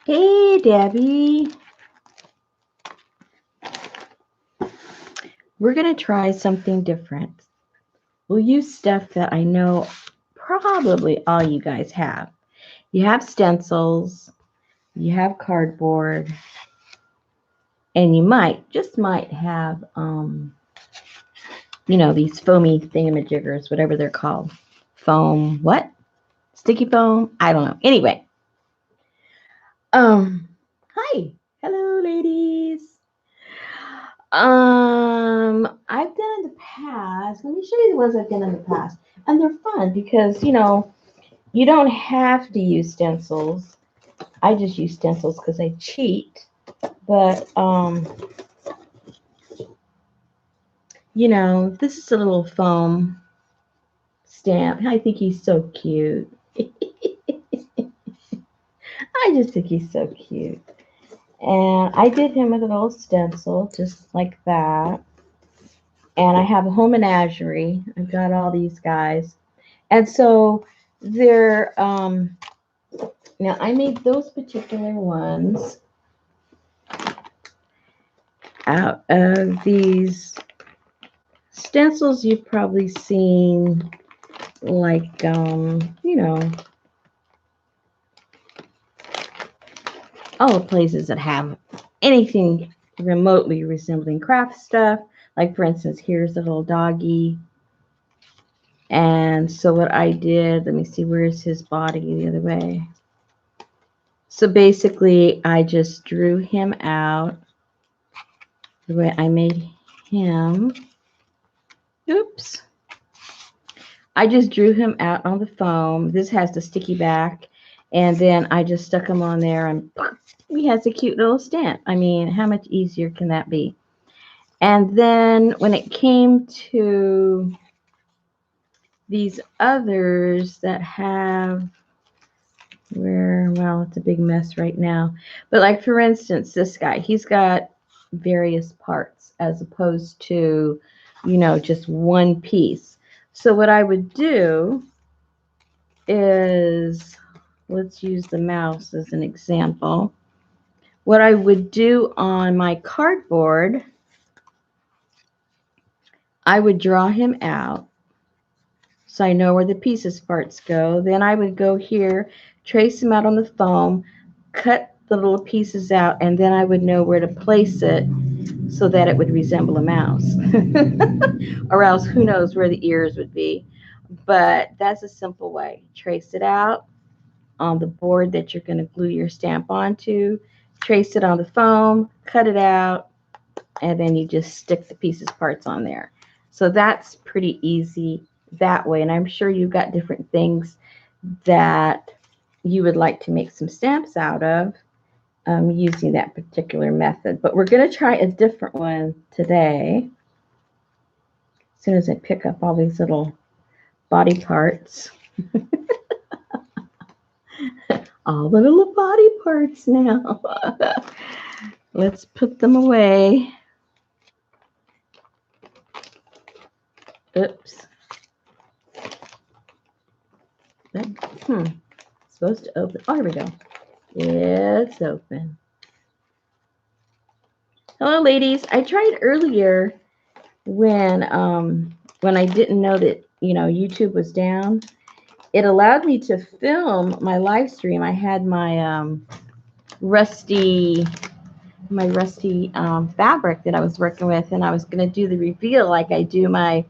Hey, Debbie. We're going to try something different. We'll use stuff that I know probably all you guys have. You have stencils, you have cardboard, and you just might have, these foamy thingamajiggers, whatever they're called. Foam, what? Sticky foam? I don't know. Anyway, hi. Hello, ladies. I've done in the past. Let me show you the ones I've done in the past. And they're fun because, you don't have to use stencils. I just use stencils because I cheat. But, this is a little foam stamp. I think he's so cute. I just think he's so cute. And I did him with a little stencil, just like that. And I have a whole menagerie. I've got all these guys. And so they're, now I made those particular ones out of these stencils you've probably seen, like, all the places that have anything remotely resembling craft stuff. Like, for instance, here's the little doggy. And so what I did, let me see, where's his body the other way? So basically, I just drew him out the way I made him. Oops. I just drew him out on the foam. This has the sticky back. And then I just stuck him on there and he has a cute little stamp. I mean, how much easier can that be? And then when it came to these others that have, well, it's a big mess right now. But like, for instance, this guy, he's got various parts as opposed to, just one piece. So what I would do is, let's use the mouse as an example. What I would do on my cardboard, I would draw him out so I know where the pieces parts go. Then I would go here, trace him out on the foam, cut the little pieces out, and then I would know where to place it so that it would resemble a mouse. Or else who knows where the ears would be. But that's a simple way. Trace it out on the board that you're going to glue your stamp onto, trace it on the foam, cut it out, and then you just stick the pieces parts on there. So that's pretty easy that way. And I'm sure you've got different things that you would like to make some stamps out of using that particular method. But we're going to try a different one today. As soon as I pick up all these little body parts. All the little body parts now. Let's put them away. Oops. Supposed to open. Oh, here we go. It's open. Hello, ladies. I tried earlier when I didn't know that YouTube was down. It allowed me to film my live stream. I had my rusty fabric that I was working with, and I was going to do the reveal like I do my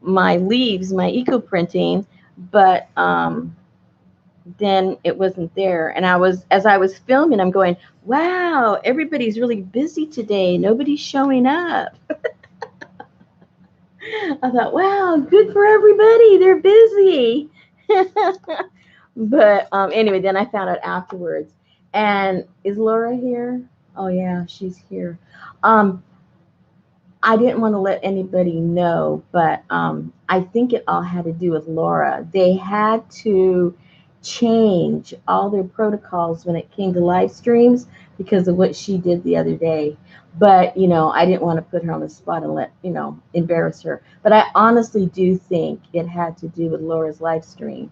leaves, my eco printing, but then it wasn't there. And as I was filming, I'm going, wow, everybody's really busy today. Nobody's showing up. I thought, wow, good for everybody. They're busy. But anyway, then I found out afterwards. And is Laura here? Oh, yeah, she's here. I didn't want to let anybody know, but I think it all had to do with Laura. They had to change all their protocols when it came to live streams because of what she did the other day. But, I didn't want to put her on the spot and embarrass her. But I honestly do think it had to do with Laura's live stream.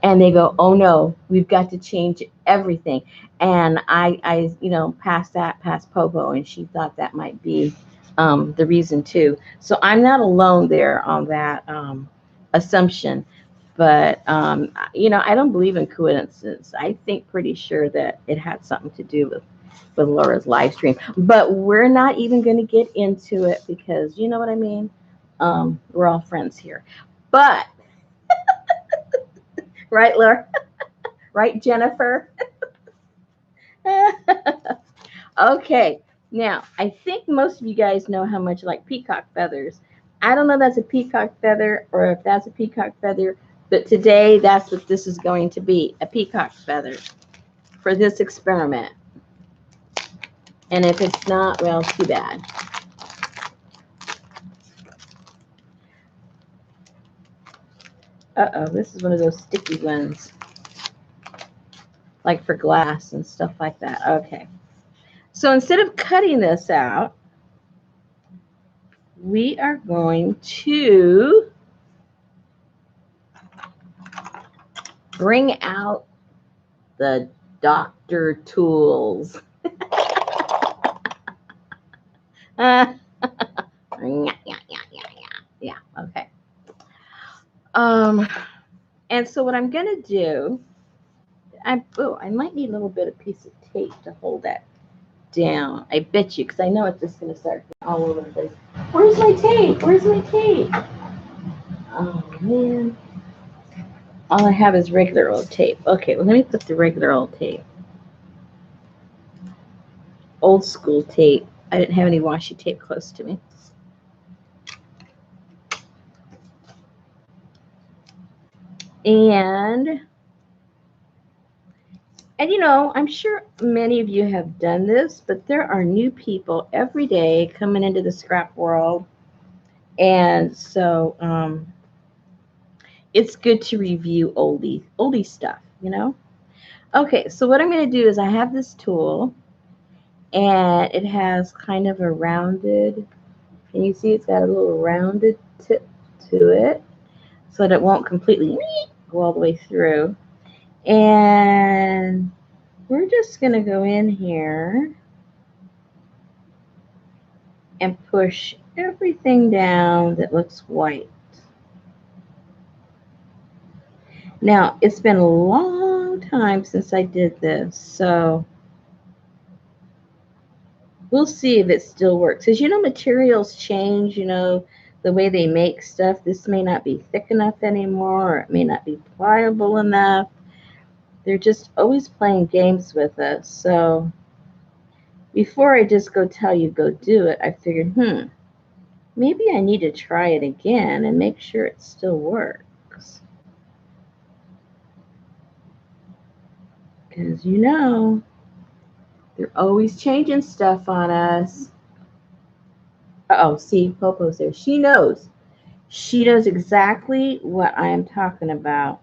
And they go, oh no, we've got to change everything. And I passed that past Popo, and she thought that might be the reason too. So I'm not alone there on that assumption. But I don't believe in coincidences. I think pretty sure that it had something to do with Laura's live stream. But we're not even going to get into it because you know what I mean. We're all friends here. But right, Laura? Right, Jennifer? Okay. Now, I think most of you guys know how much I like peacock feathers. I don't know if that's a peacock feather or if that's a peacock feather, but today that's what this is going to be, a peacock feather for this experiment. And if it's not, well, too bad. Uh-oh, this is one of those sticky ones, like for glass and stuff like that. Okay. So instead of cutting this out, we are going to bring out the doctor tools. Yeah, okay. And so what I'm gonna do, I might need a little bit of piece of tape to hold that down. I bet you, because I know it's just gonna start all over the place. Where's my tape? Where's my tape? Oh man. All I have is regular old tape. Okay, well let me put the regular old tape. Old school tape. I didn't have any washi tape close to me. And I'm sure many of you have done this, but there are new people every day coming into the scrap world. And so it's good to review oldie stuff. Okay, so what I'm going to do is I have this tool, and it has kind of a rounded, can you see it's got a little rounded tip to it so that it won't completely go all the way through. And we're just going to go in here and push everything down that looks white. Now, it's been a long time since I did this, so we'll see if it still works. Because, materials change, the way they make stuff. This may not be thick enough anymore, or it may not be pliable enough. They're just always playing games with us. So before I just go tell you go do it, I figured, maybe I need to try it again and make sure it still works. Because they're always changing stuff on us. Uh-oh, see, Popo's there. She knows. She knows exactly what I am talking about.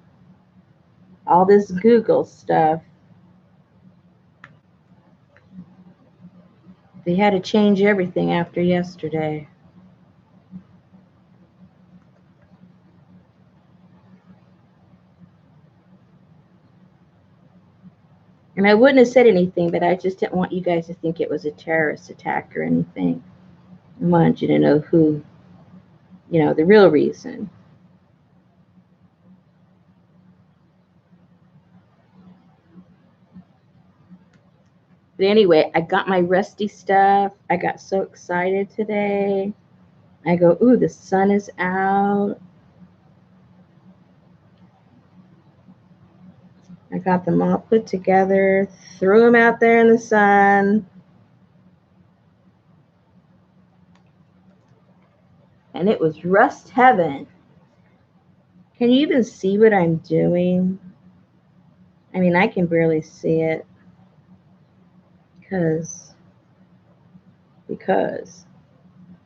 All this Google stuff. They had to change everything after yesterday. And I wouldn't have said anything, but I just didn't want you guys to think it was a terrorist attack or anything. I wanted you to know who, the real reason. But anyway, I got my rusty stuff. I got so excited today. I go, ooh, the sun is out. I got them all put together, threw them out there in the sun. And it was rust heaven. Can you even see what I'm doing? I mean, I can barely see it because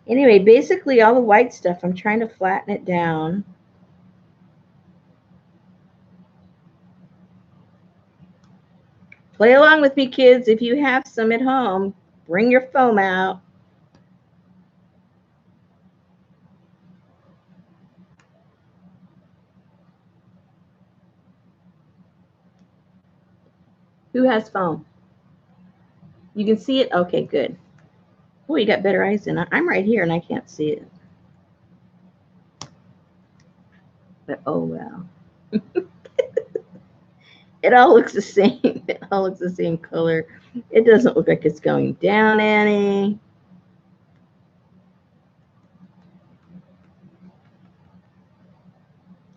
anyway, basically all the white stuff, I'm trying to flatten it down. Play along with me, kids. If you have some at home, bring your foam out. Who has phone? You can see it? Okay, good. Boy, you got better eyes than I'm right here and I can't see it. But oh well. It all looks the same. It all looks the same color. It doesn't look like it's going down any.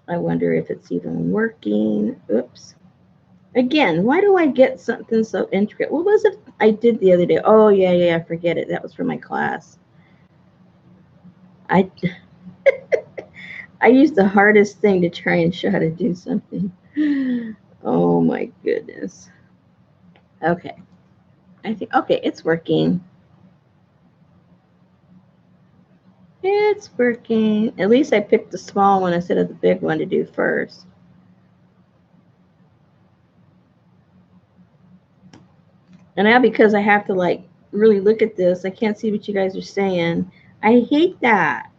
I wonder if it's even working. Oops. Again, why do I get something so intricate? What was it I did the other day? Oh, yeah, I forget it. That was for my class. I I used the hardest thing to try and show how to do something. Oh my goodness. Okay. I think, okay, it's working. It's working. At least I picked the small one instead of the big one to do first. And now because I have to like really look at this, I can't see what you guys are saying. I hate that.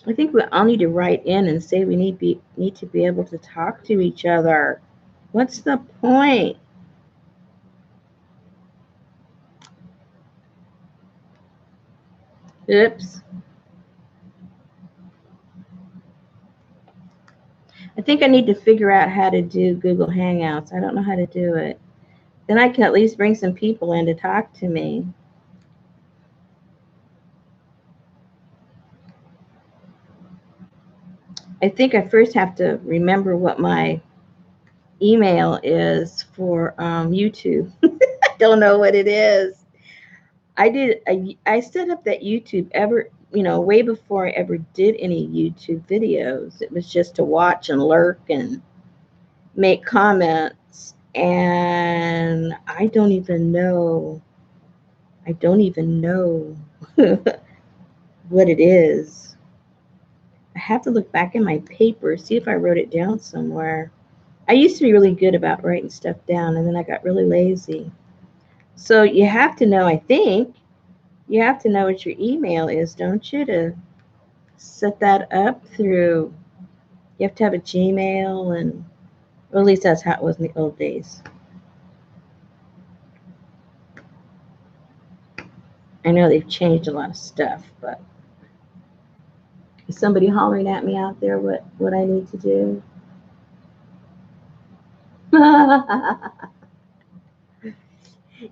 I think we all need to write in and say we need to be able to talk to each other. What's the point? Oops. I think I need to figure out how to do Google Hangouts. I don't know how to do it. Then I can at least bring some people in to talk to me. I think I first have to remember what my email is for YouTube. I don't know what it is. I set up that YouTube way before I ever did any YouTube videos. It was just to watch and lurk and make comments. And I don't even know. I don't even know what it is. I have to look back in my paper, see if I wrote it down somewhere. I used to be really good about writing stuff down, and then I got really lazy. So you have to know, I think, you have to know what your email is, don't you, to set that up through, you have to have a Gmail, and well, at least that's how it was in the old days. I know they've changed a lot of stuff, but is somebody hollering at me out there what I need to do?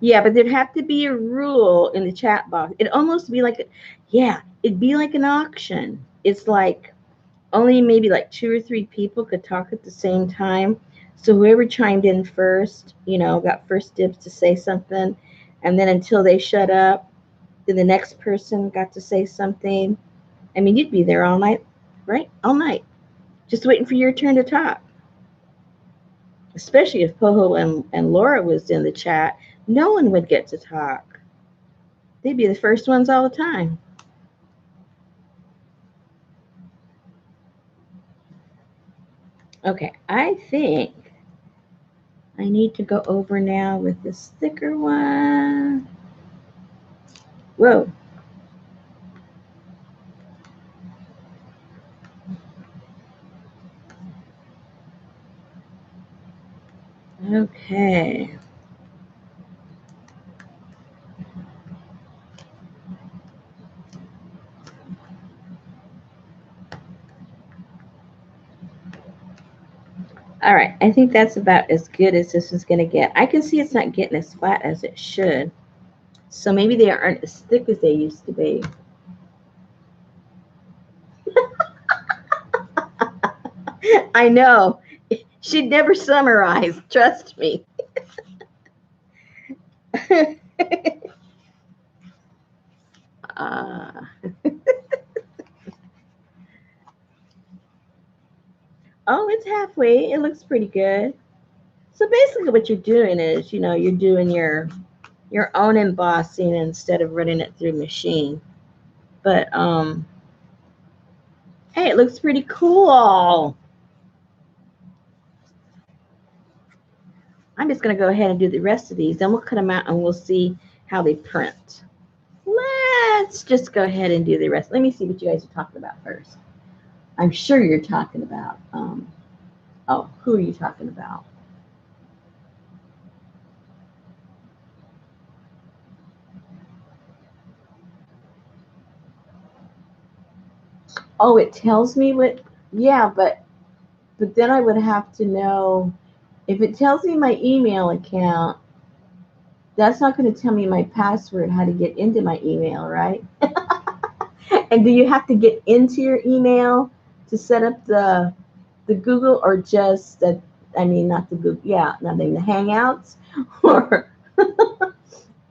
Yeah, but there'd have to be a rule in the chat box. It'd almost be like, it'd be like an auction. It's like only maybe like 2 or 3 people could talk at the same time. So whoever chimed in first, got first dibs to say something. And then until they shut up, then the next person got to say something. I mean, you'd be there all night, right? All night, just waiting for your turn to talk. Especially if Poho and Laura was in the chat, no one would get to talk. They'd be the first ones all the time. Okay, I think I need to go over now with this thicker one. Whoa. Okay. All right, I think that's about as good as this is going to get. I can see it's not getting as flat as it should. So maybe they aren't as thick as they used to be. I know. She'd never summarize, trust me. uh, oh, it's halfway. It looks pretty good. So basically what you're doing is, you're doing your own embossing instead of running it through machine. But hey, it looks pretty cool. I'm just going to go ahead and do the rest of these. Then we'll cut them out and we'll see how they print. Let's let's just go ahead and do the rest. Let me see what you guys are talking about first. I'm sure you're talking about, oh, who are you talking about? Oh, it tells me what, yeah, but then I would have to know, if it tells me my email account, that's not going to tell me my password, how to get into my email, right? And do you have to get into your email to set up the Google, or just the, I mean, not the Google, yeah, nothing, the Hangouts, or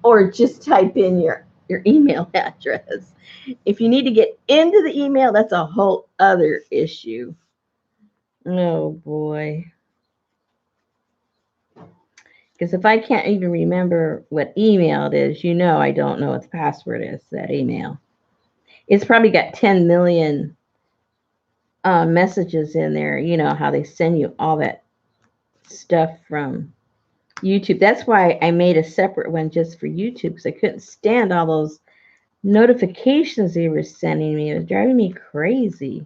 or just type in your email address. If you need to get into the email, that's a whole other issue. Oh boy. Because if I can't even remember what email it is, you know I don't know what the password is to that email. It's probably got 10 million messages in there. You know how they send you all that stuff from YouTube. That's why I made a separate one just for YouTube, because I couldn't stand all those notifications they were sending me. It was driving me crazy.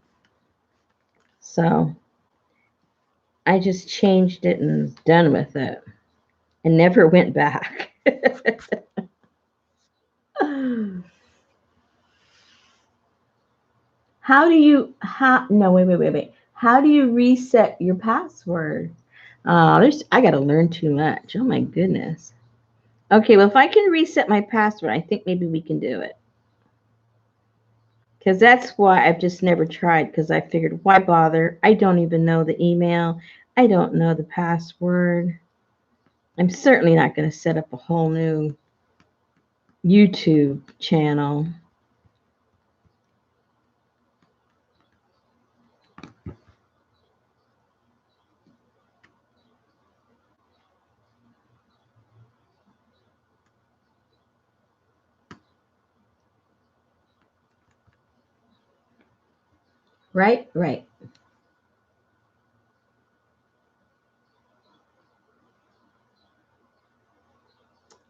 So I just changed it and was done with it and never went back. No, wait. How do you reset your password? I got to learn too much. Oh my goodness. Okay, well, if I can reset my password, I think maybe we can do it. Because that's why I've just never tried, because I figured, why bother? I don't even know the email. I don't know the password. I'm certainly not going to set up a whole new YouTube channel. Right? Right.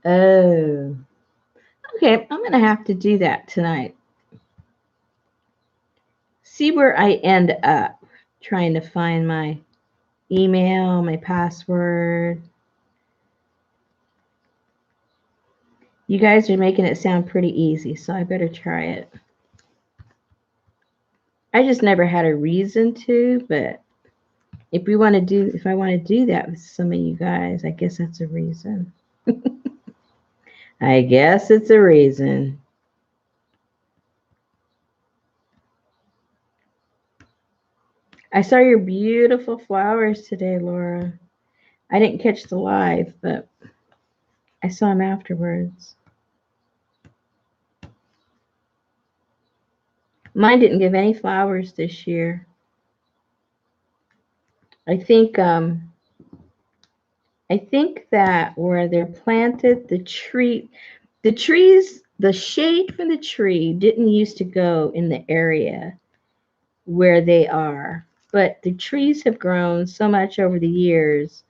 Oh. Okay, I'm going to have to do that tonight. See where I end up trying to find my email, my password. You guys are making it sound pretty easy, so I better try it. I just never had a reason to, but if I want to do that with some of you guys, I guess that's a reason. I guess it's a reason. I saw your beautiful flowers today, Laura. I didn't catch the live, but I saw them afterwards. Mine didn't give any flowers this year. I think that where they're planted, the trees, the shade from the tree didn't used to go in the area where they are. But the trees have grown so much over the years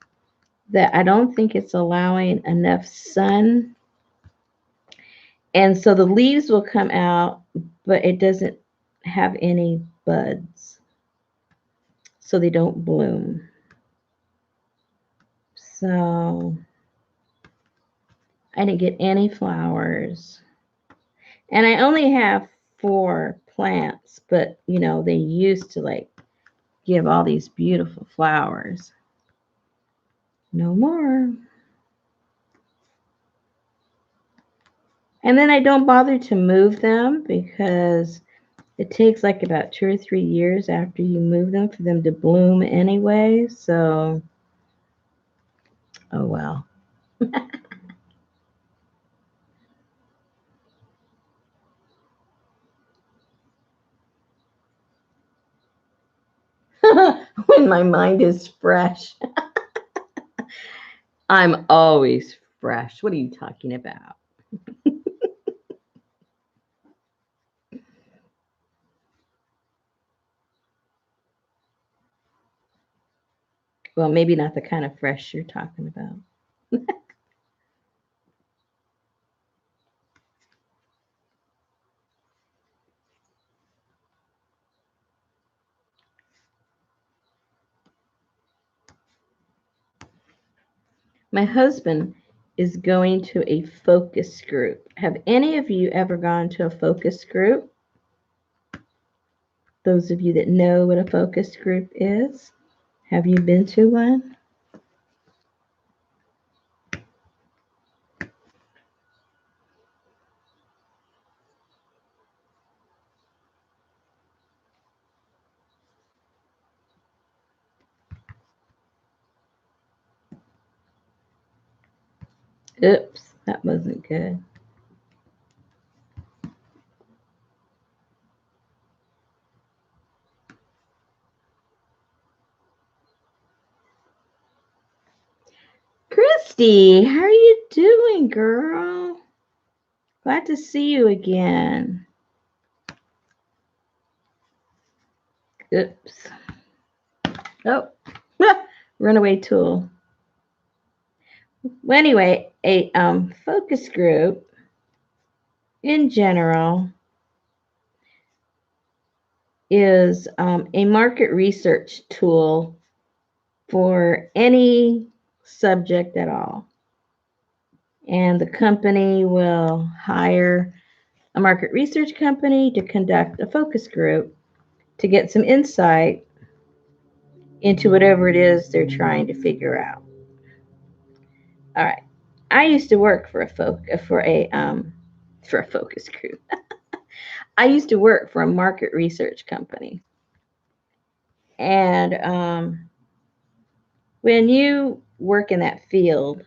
that I don't think it's allowing enough sun. And so the leaves will come out, but it doesn't have any buds. So they don't bloom. So I didn't get any flowers. And I only have 4 plants, but you know, they used to like give all these beautiful flowers. No more. And then I don't bother to move them because it takes like about 2 or 3 years after you move them for them to bloom anyway. So, oh well. When my mind is fresh. I'm always fresh. What are you talking about? Well, maybe not the kind of fresh you're talking about. My husband is going to a focus group. Have any of you ever gone to a focus group? Those of you that know what a focus group is, have you been to one? Oops, that wasn't good. Christy, how are you doing, girl? Glad to see you again. Oops. Oh, runaway tool. Well, anyway, a focus group in general is a market research tool for any subject at all. And the company will hire a market research company to conduct a focus group to get some insight into whatever it is they're trying to figure out. All right. I used to work for a focus group. I used to work for a market research company. And when you work in that field,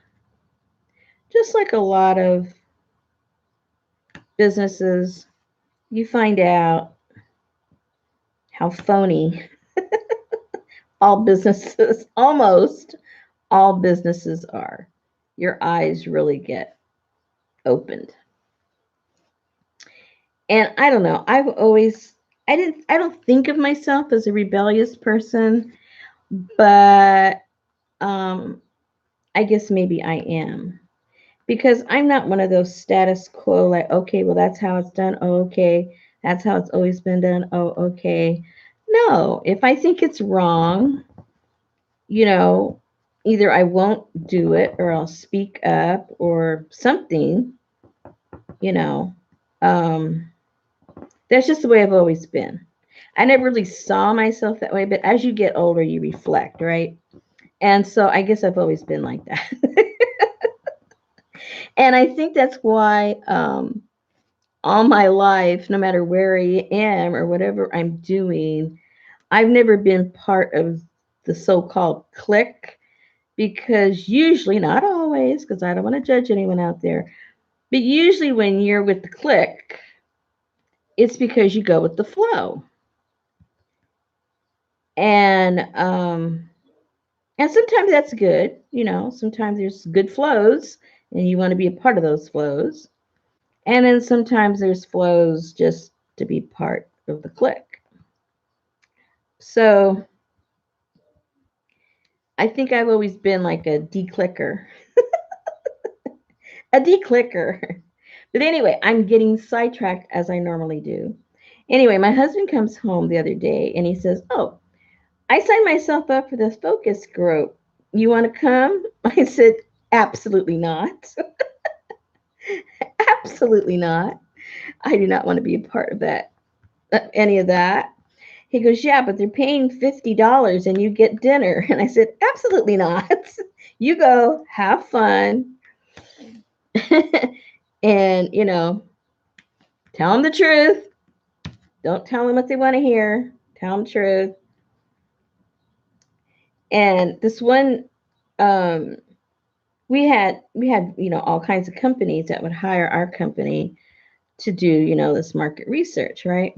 just like a lot of businesses, you find out how phony all businesses, almost all businesses are. Your eyes really get opened. And I don't know, I don't think of myself as a rebellious person, but I guess maybe I am. Because I'm not one of those status quo, like, okay, well, that's how it's done. Oh, okay. That's how it's always been done. Oh, okay. No, if I think it's wrong, you know, either I won't do it or I'll speak up or something, you know. Um, that's just the way I've always been. I never really saw myself that way, but as you get older, you reflect, right? And so I guess I've always been like that. And I think that's why all my life, no matter where I am or whatever I'm doing, I've never been part of the so called clique because usually, not always, because I don't want to judge anyone out there, but usually when you're with the clique, it's because you go with the flow. And and sometimes that's good, sometimes there's good flows and you want to be a part of those flows. And then sometimes there's flows just to be part of the clique. So I think I've always been like a declicker, a declicker. But anyway, I'm getting sidetracked as I normally do. Anyway, my husband comes home the other day and he says, "Oh, I signed myself up for this focus group. You want to come?" I said, "Absolutely not." Absolutely not. I do not want to be a part of that, any of that. He goes, "Yeah, but they're paying $50 and you get dinner." And I said, "Absolutely not." You go, have fun, and, tell them the truth. Don't tell them what they want to hear. Tell them the truth. And this one, um, we had all kinds of companies that would hire our company to do this market research, right?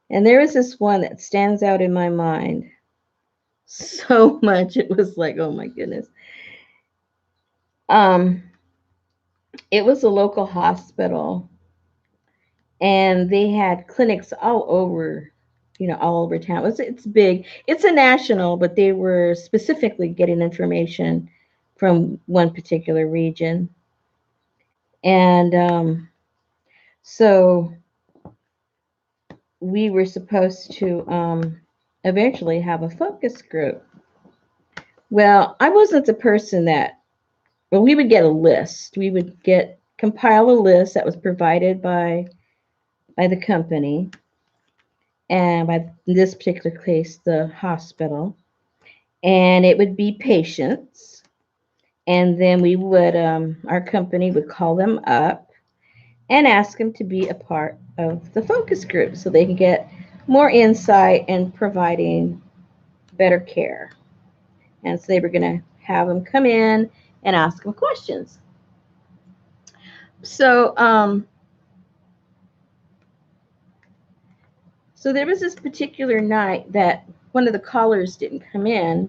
And there was this one that stands out in my mind so much. It was like, oh my goodness. Um, it was a local hospital, and they had clinics all over town. It's big. It's a national, but they were specifically getting information from one particular region. And so we were supposed to eventually have a focus group. Well, I wasn't the person that well, we would get a list. We would compile a list that was provided by the company, and by in this particular case, the hospital, and it would be patients. And then we would, our company would call them up and ask them to be a part of the focus group so they can get more insight and providing better care. And so they were going to have them come in and ask them questions. So, so there was this particular night that one of the callers didn't come in,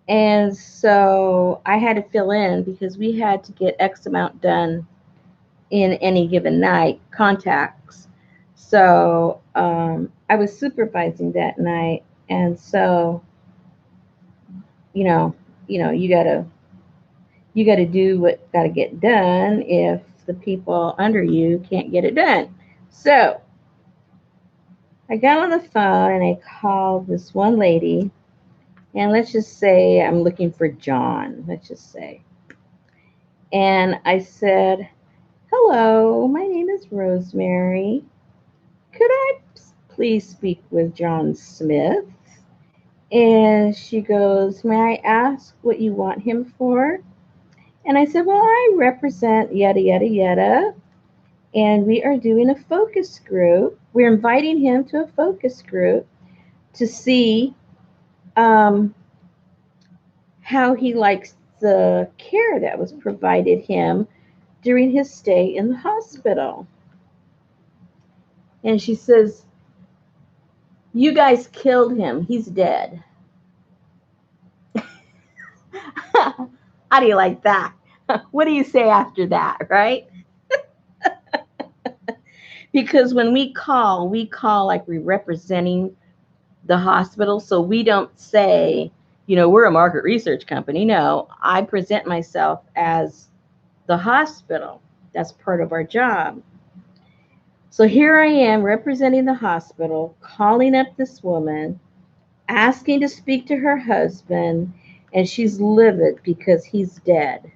and so I had to fill in because we had to get X amount done in any given night, contacts. So I was supervising that night, and so you know, you gotta do what gotta get done if the people under you can't get it done. So I got on the phone and I called this one lady, and let's just say I'm looking for John. Let's just say, and I said, "Hello, my name is Rosemary. Could I please speak with John Smith?" And she goes, "May I ask what you want him for?" And I said, "Well, I represent yada, yada, yada. And we are doing a focus group. We're inviting him to a focus group to see um, how he likes the care that was provided him during his stay in the hospital." And she says, "You guys killed him. He's dead." How do you like that? What do you say after that, right? Because when we call like we're representing the hospital. So we don't say, we're a market research company. No, I present myself as the hospital. That's part of our job. So here I am representing the hospital, calling up this woman, asking to speak to her husband, and she's livid because he's dead.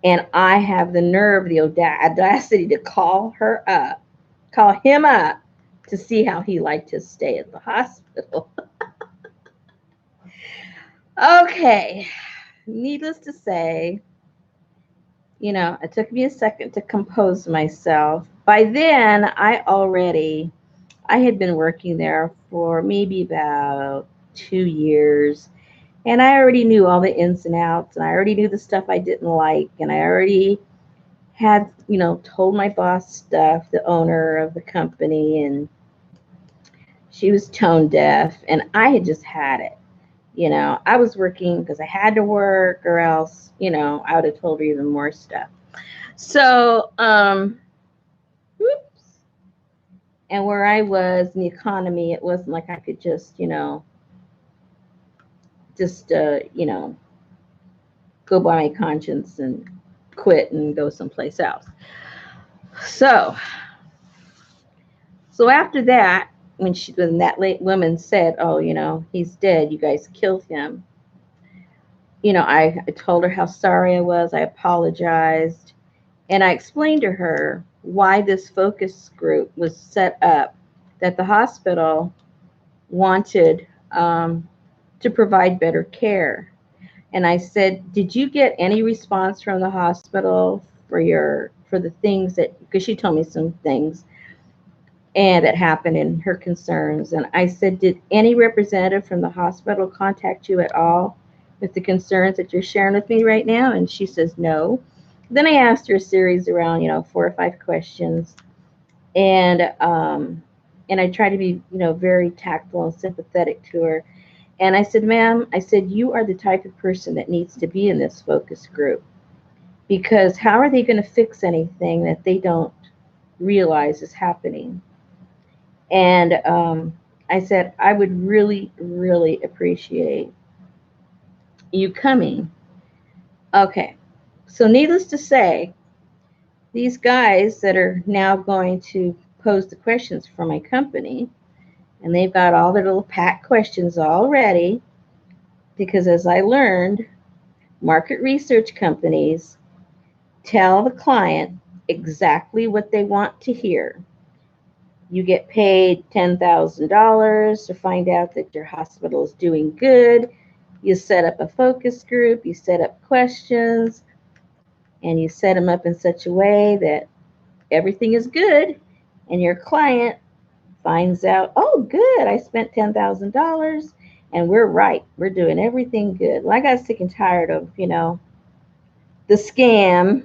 And I have the nerve, the audacity to call him up to see how he liked his stay at the hospital. Okay, needless to say, it took me a second to compose myself. By then, I had been working there for maybe about 2 years, and I already knew all the ins and outs, and I already knew the stuff I didn't like, and I already had, told my boss stuff, the owner of the company, and she was tone deaf, and I had just had it. I was working because I had to work, or else, I would have told her even more stuff. So, whoops. And where I was in the economy, it wasn't like I could just, just, go by my conscience and quit and go someplace else. So, after that, when that late woman said, "Oh, he's dead. You guys killed him." I told her how sorry I was. I apologized. And I explained to her why this focus group was set up, that the hospital wanted to provide better care. And I said, "Did you get any response from the hospital for the things that," because she told me some things and that happened in her concerns. And I said, "Did any representative from the hospital contact you at all with the concerns that you're sharing with me right now?" And she says, "No." Then I asked her a series around, 4 or 5 questions, and I tried to be, very tactful and sympathetic to her. And I said, "Ma'am," I said, "you are the type of person that needs to be in this focus group, because how are they going to fix anything that they don't realize is happening?" And I said, "I would really, really appreciate you coming." Okay, so needless to say, these guys that are now going to pose the questions for my company, and they've got all their little packed questions all ready, because as I learned, market research companies tell the client exactly what they want to hear. You get paid $10,000 to find out that your hospital is doing good. You set up a focus group, you set up questions, and you set them up in such a way that everything is good, and your client finds out, oh, good, I spent $10,000 and we're right. We're doing everything good. Well, I got sick and tired of, the scam.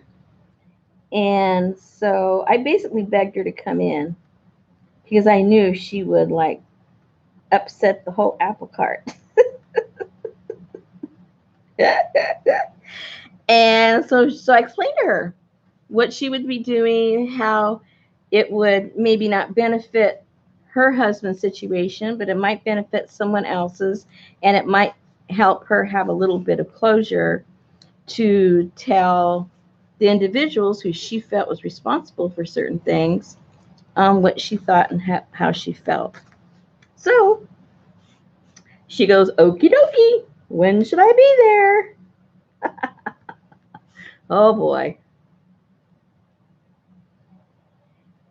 And so I basically begged her to come in because I knew she would like upset the whole apple cart. And so I explained to her what she would be doing, how it would maybe not benefit her husband's situation, but it might benefit someone else's, and it might help her have a little bit of closure to tell the individuals who she felt was responsible for certain things what she thought and how she felt. So she goes, okie dokie, when should I be there? Oh boy.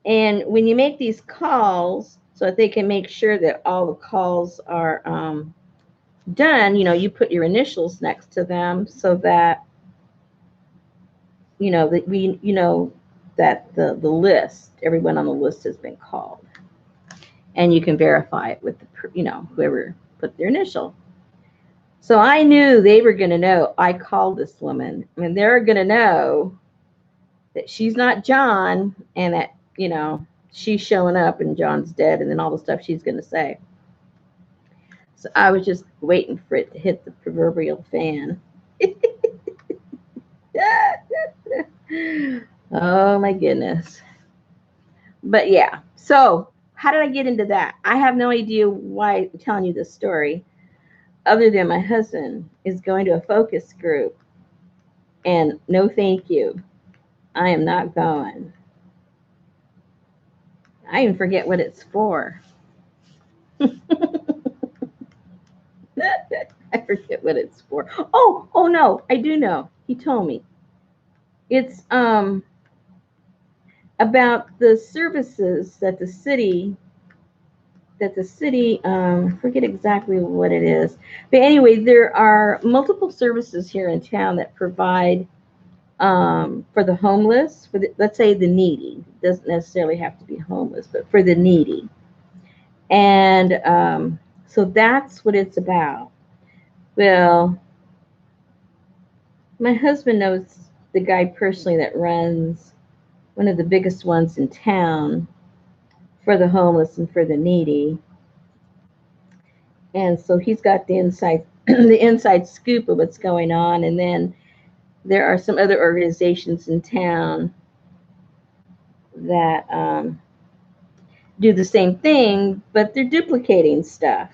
And when you make these calls, so that they can make sure that all the calls are done, you put your initials next to them so that that that the list, everyone on the list has been called, and you can verify it with the whoever put their initial. So I knew they were going to know I called this woman, and they're going to know that she's not John, and that she's showing up and John's dead, and then all the stuff she's going to say. So I was just waiting for it to hit the proverbial fan. Oh my goodness. But yeah, so how did I get into that? I have no idea why I'm telling you this story, other than my husband is going to a focus group, and no thank you. I am not going. I even forget what it's for. I forget what it's for. Oh no, I do know. He told me. It's about the services that the city forget exactly what it is. But anyway, there are multiple services here in town that provide for the homeless, let's say the needy. It doesn't necessarily have to be homeless, but for the needy. And so that's what it's about. Well, my husband knows the guy personally that runs one of the biggest ones in town for the homeless and for the needy. And so he's got the inside the inside scoop of what's going on. And then there are some other organizations in town that do the same thing, but they're duplicating stuff.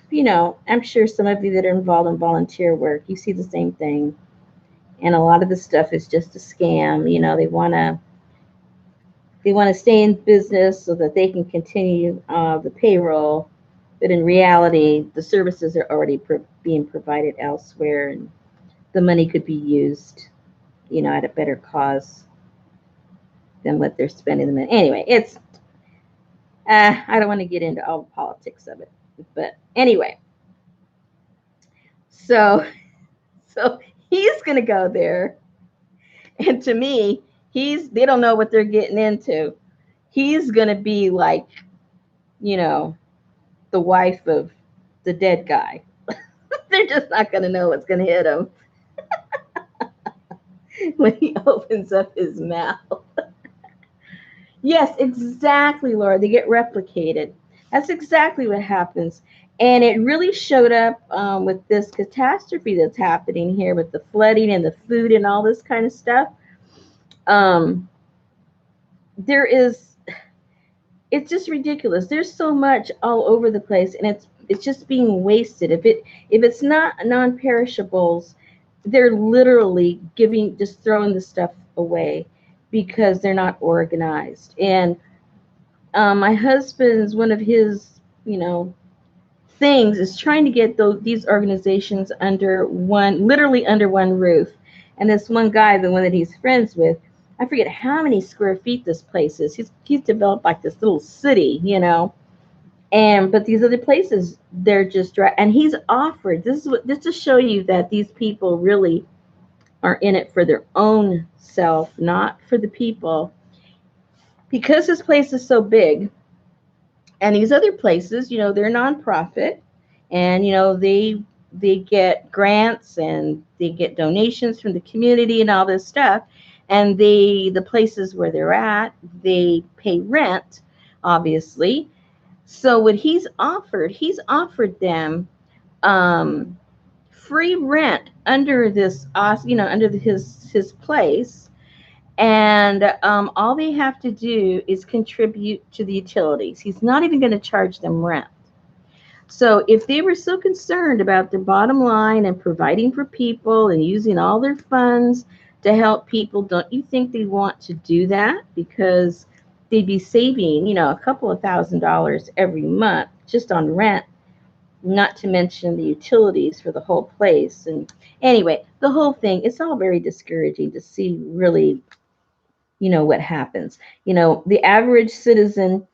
I'm sure some of you that are involved in volunteer work, you see the same thing. And a lot of the stuff is just a scam. They want to stay in business so that they can continue the payroll, but in reality, the services are already being provided elsewhere, and the money could be used, at a better cause than what they're spending the money. Anyway, it's I don't want to get into all the politics of it, but anyway, so he's gonna go there, and to me, they don't know what they're getting into. He's gonna be like, the wife of the dead guy. They're just not gonna know what's gonna hit him when he opens up his mouth. Yes, exactly, Laura. They get replicated. That's exactly what happens. And it really showed up with this catastrophe that's happening here with the flooding and the food and all this kind of stuff. It's just ridiculous. There's so much all over the place, and it's just being wasted. If it's not non-perishables, they're literally just throwing the stuff away because they're not organized. And my husband's, one of his things is trying to get these organizations literally under one roof. And this one guy, the one that he's friends with, I forget how many square feet this place is. He's developed like this little city, you know. And but these other places, they're just dry. And he's offered, this is what, just to show you that these people really are in it for their own self, not for the people. Because this place is so big, and these other places, you know, they're nonprofit, and you know they get grants and they get donations from the community and all this stuff. And the places where they're at, they pay rent, obviously. So what he's offered them um, free rent under this, you know, under his place, and all they have to do is contribute to the utilities. He's not even going to charge them rent. So if they were so concerned about their bottom line and providing for people and using all their funds to help people, don't you think they want to do that? Because they'd be saving, you know, a couple of $1,000s every month just on rent, not to mention the utilities for the whole place. And anyway, the whole thing, it's all very discouraging to see really, you know, what happens. You know, the average citizen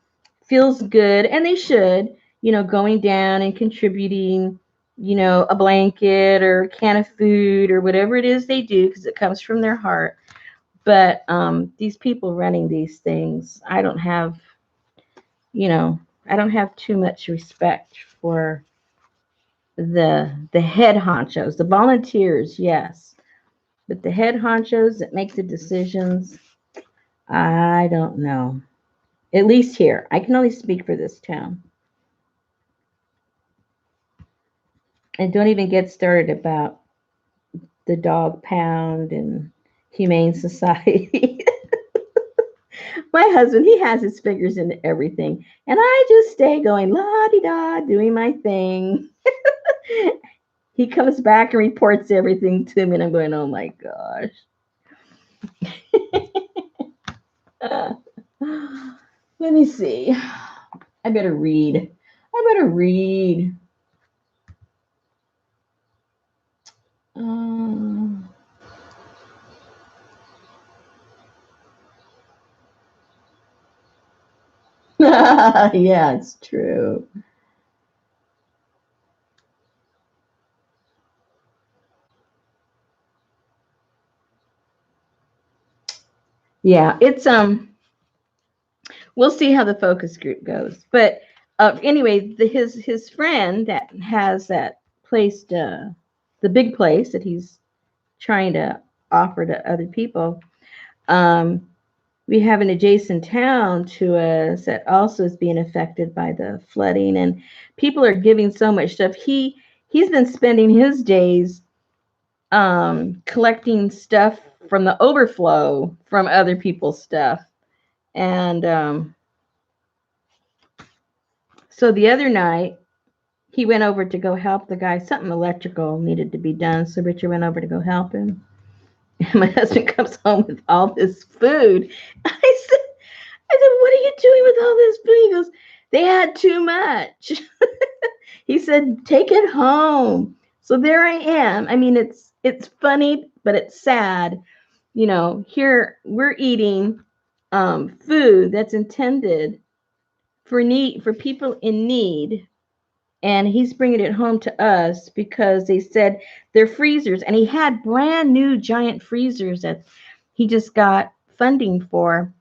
feels good, and they should, you know, going down and contributing, you know, a blanket or a can of food or whatever it is they do because it comes from their heart. But these people running these things, I don't have, you know, I don't have too much respect for the head honchos, the volunteers, yes, but the head honchos that make the decisions, I don't know. At least here, I can only speak for this town. And don't even get started about the dog pound and humane society. My husband, he has his fingers into everything, and I just stay going la di da, doing my thing. He comes back and reports everything to me, and I'm going, oh my gosh. Let me see. I better read. I better read. Um, yeah, it's true. Yeah, it's we'll see how the focus group goes. But anyway, his friend that has that place, the big place that he's trying to offer to other people. Um, we have an adjacent town to us that also is being affected by the flooding, and people are giving so much stuff. He's been spending his days collecting stuff from the overflow from other people's stuff. And so the other night, he went over to go help the guy. Something electrical needed to be done. So Richard went over to go help him. And my husband comes home with all this food. I said, what are you doing with all this food? He goes, they had too much. He said, take it home. So there I am. I mean, it's funny, but it's sad. You know, here we're eating food that's intended for people in need, and he's bringing it home to us because they said they're freezers, and he had brand new giant freezers that he just got funding for,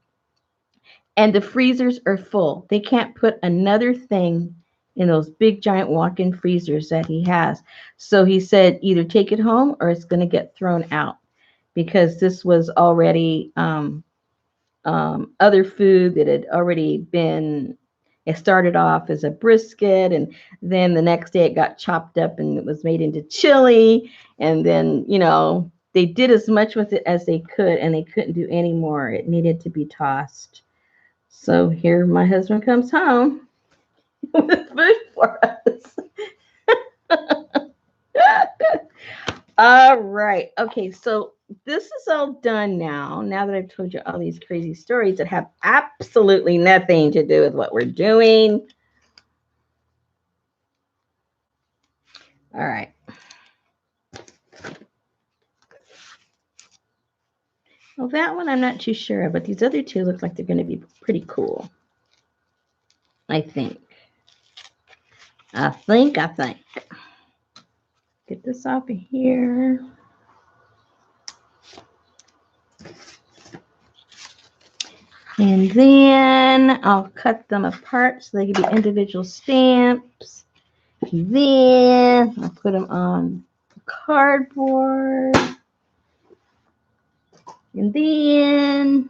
and the freezers are full. They can't put another thing in those big giant walk-in freezers that he has. So he said either take it home or it's going to get thrown out, because this was already other food that had already been, it started off as a brisket, and then the next day it got chopped up and it was made into chili. And then, you know, they did as much with it as they could, and they couldn't do any more. It needed to be tossed. So here my husband comes home with food for us. All right. Okay. So this is all done now. Now that I've told you all these crazy stories that have absolutely nothing to do with what we're doing. All right. Well, that one I'm not too sure of, but these other two look like they're going to be pretty cool. I think. I think. Get this off of here. And then I'll cut them apart so they can be individual stamps. And then I'll put them on cardboard. And then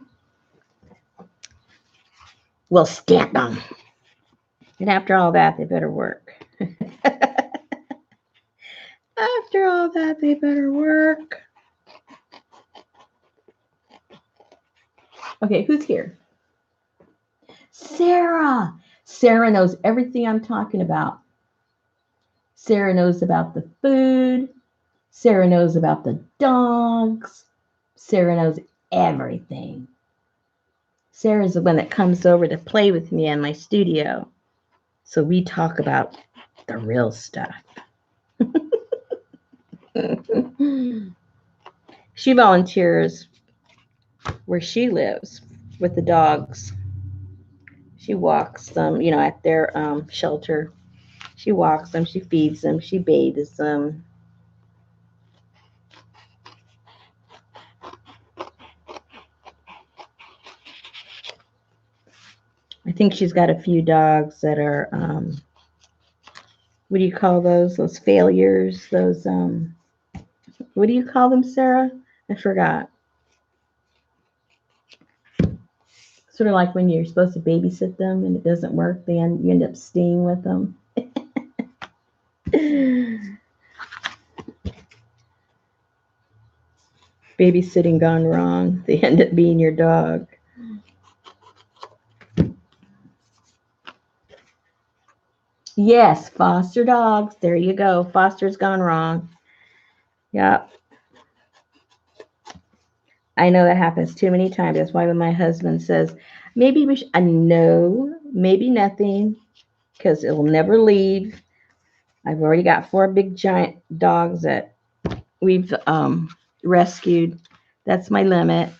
we'll stamp them. And after all that, they better work. After all that, they better work. Okay, who's here? Sarah. Sarah knows everything I'm talking about. Sarah knows about the food. Sarah knows about the dogs. Sarah knows everything. Sarah's the one that comes over to play with me in my studio. So we talk about the real stuff. She volunteers where she lives with the dogs. She walks them, at their shelter. She walks them, she feeds them, she bathes them. I think she's got a few dogs that are, what do you call those? Those failures, those, what do you call them, Sarah? I forgot. Sort of like when you're supposed to babysit them and it doesn't work, then you end up staying with them. Babysitting gone wrong. They end up being your dog. Yes, foster dogs. There you go. Foster's gone wrong. Yep. I know that happens too many times. That's why when my husband says, maybe we should, no, maybe nothing, because it will never leave. I've already got 4 big giant dogs that we've rescued. That's my limit.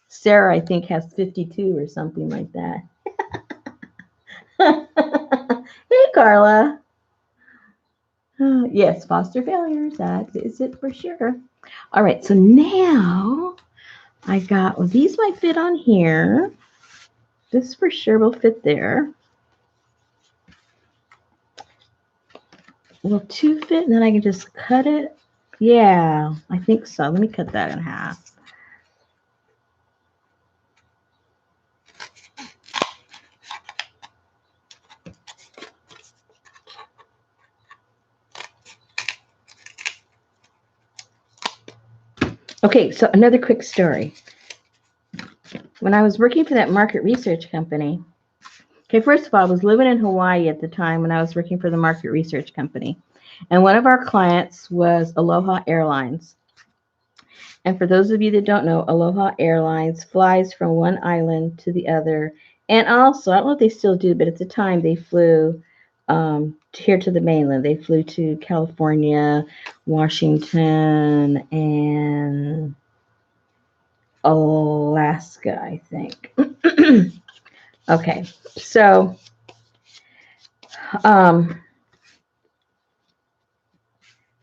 Sarah, I think, has 52 or something like that. Hey, Carla. Yes, foster failures. That is it for sure. All right, so now I got, well, these might fit on here. This for sure will fit there. Will 2 fit? And then I can just cut it? Yeah, I think so. Let me cut that in half. Okay, so another quick story. When I was working for that market research company, okay, first of all, I was living in Hawaii at the time when I was working for the market research company. And one of our clients was Aloha Airlines. And for those of you that don't know, Aloha Airlines flies from one island to the other. And also, I don't know if they still do, but at the time they flew here to the mainland. They flew to California, Washington, and Alaska, I think. Okay, so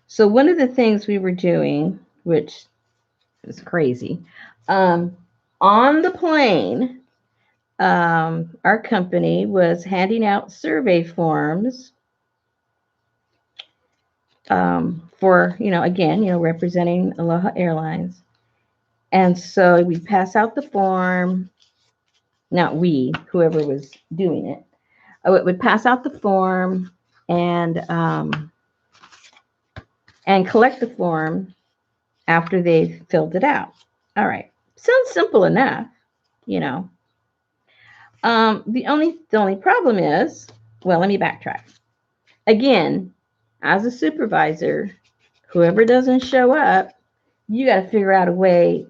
so one of the things we were doing, which is crazy, on the plane, our company was handing out survey forms for, again, representing Aloha Airlines. And so we pass out the form, not we, whoever was doing it. Would pass out the form and collect the form after they've filled it out. All right. Sounds simple enough, The only problem is, well, let me backtrack. Again, as a supervisor, whoever doesn't show up, you got to figure out a way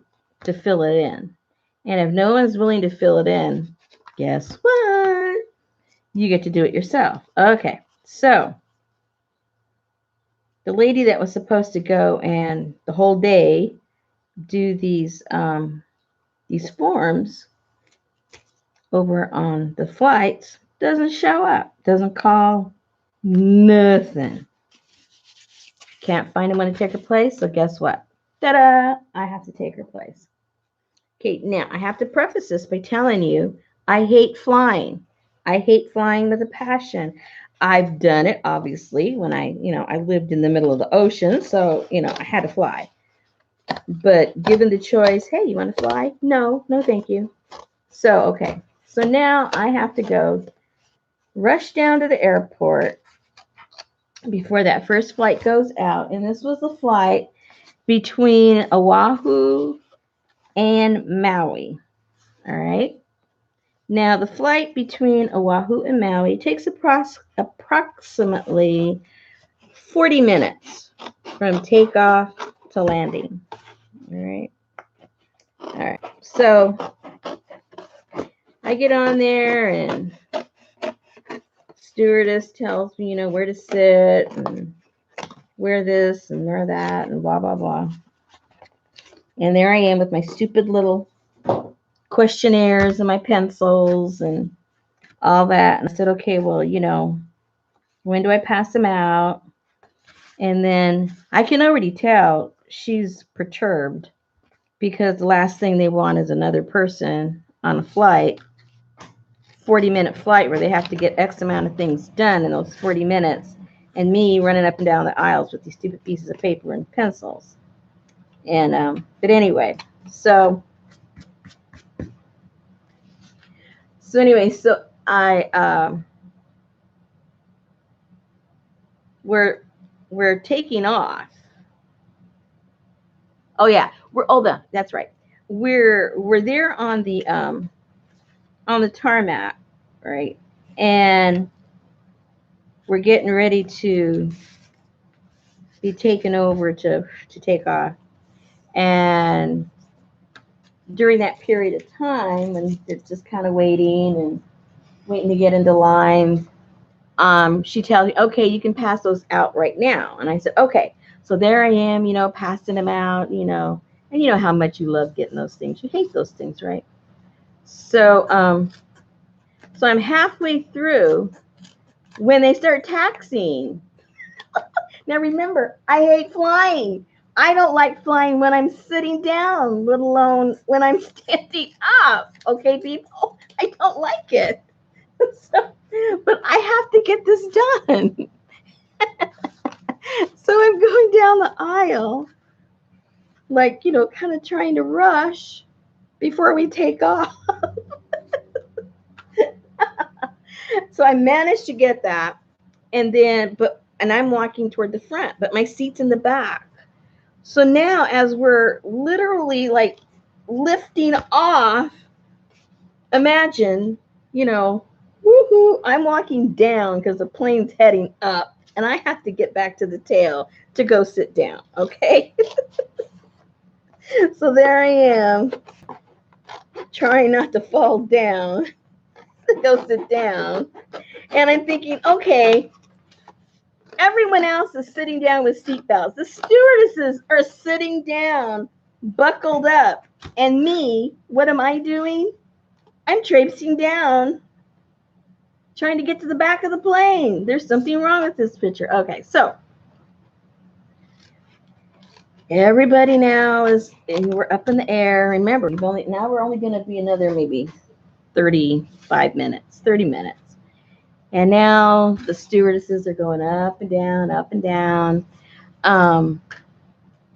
to fill it in. And if no one's willing to fill it in, guess what? You get to do it yourself. Okay, so the lady that was supposed to go and the whole day do these forms over on the flights, doesn't show up, doesn't call, nothing. Can't find anyone to take her place, so guess what? Ta-da! I have to take her place. Okay, now I have to preface this by telling you I hate flying. I hate flying with a passion. I've done it obviously when I lived in the middle of the ocean, so I had to fly. But given the choice, hey, you want to fly? No, no, thank you. So, okay. So now I have to go rush down to the airport before that first flight goes out. And this was the flight between Oahu and Maui. All right. Now, the flight between Oahu and Maui takes approximately 40 minutes from takeoff to landing. All right. All right. So I get on there and stewardess tells me, where to sit and where this and where that and blah, blah, blah. And there I am with my stupid little questionnaires and my pencils and all that. And I said, okay, well, when do I pass them out? And then I can already tell she's perturbed because the last thing they want is another person on a flight, 40-minute flight where they have to get X amount of things done in those 40 minutes, and me running up and down the aisles with these stupid pieces of paper and pencils. And but anyway, so I we're taking off. Oh yeah, that's right. We're there on the tarmac, right? And we're getting ready to be taken over to take off. And during that period of time, when they're just kind of waiting to get into line, she tells me, okay, you can pass those out right now. And I said, okay. So there I am, passing them out, and you know how much you love getting those things. You hate those things, right? So I'm halfway through when they start taxiing. Now remember, I hate flying. I don't like flying when I'm sitting down, let alone when I'm standing up. Okay, people? I don't like it. But I have to get this done. So I'm going down the aisle, like, kind of trying to rush before we take off. So I managed to get that. And I'm walking toward the front, but my seat's in the back. So now, as we're literally like lifting off, imagine, woohoo, I'm walking down because the plane's heading up, and I have to get back to the tail to go sit down, okay? So there I am, trying not to fall down to go sit down. And I'm thinking, okay, everyone else is sitting down with seatbelts. The stewardesses are sitting down, buckled up. And me, what am I doing? I'm traipsing down, trying to get to the back of the plane. There's something wrong with this picture. Okay, so everybody now we're up in the air. Remember, we're only going to be another maybe 35 minutes, 30 minutes. And now the stewardesses are going up and down,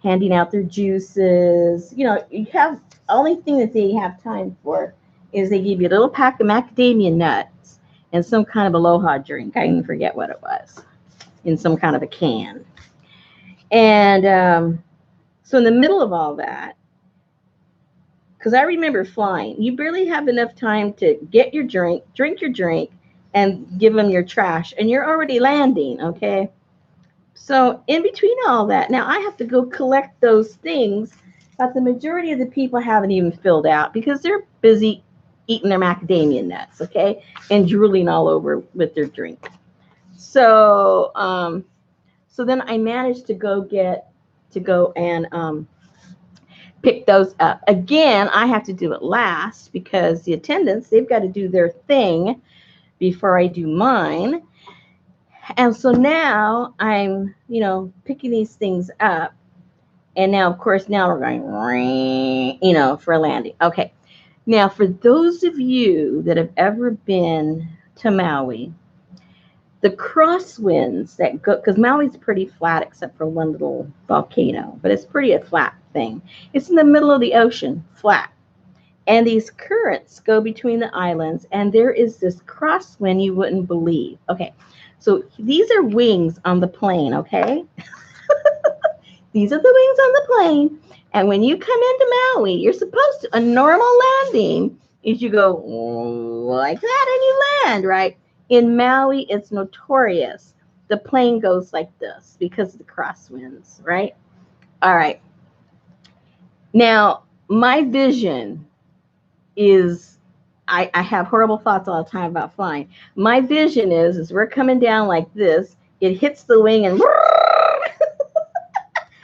handing out their juices. You have only thing that they have time for is they give you a little pack of macadamia nuts and some kind of aloha drink. I even forget what it was, in some kind of a can. And so in the middle of all that, because I remember flying, you barely have enough time to get your drink your drink, and give them your trash, and you're already landing, okay? So in between all that, now I have to go collect those things that the majority of the people haven't even filled out because they're busy eating their macadamia nuts, okay, and drooling all over with their drink. So so then I managed to go and pick those up. Again, I have to do it last because the attendants, they've got to do their thing before I do mine. And so now I'm, picking these things up. And now, of course, now we're going, for a landing. Okay. Now, for those of you that have ever been to Maui, the crosswinds that go, because Maui's pretty flat except for one little volcano, but it's pretty a flat thing. It's in the middle of the ocean, flat. And these currents go between the islands, and there is this crosswind you wouldn't believe. Okay, so these are wings on the plane, okay? These are the wings on the plane. And when you come into Maui, you're supposed to, a normal landing is you go like that and you land, right? In Maui, it's notorious. The plane goes like this because of the crosswinds, right? All right. Now, my vision is, I have horrible thoughts all the time about flying. My vision is we're coming down like this. It hits the wing and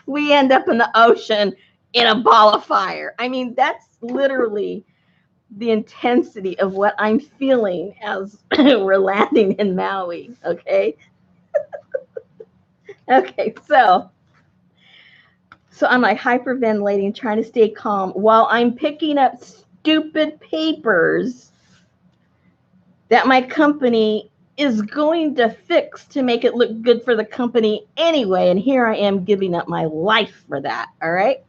we end up in the ocean in a ball of fire. I mean, that's literally the intensity of what I'm feeling as we're landing in Maui. Okay. Okay. So I'm like hyperventilating, trying to stay calm while I'm picking up stupid papers that my company is going to fix to make it look good for the company anyway. And here I am giving up my life for that. All right.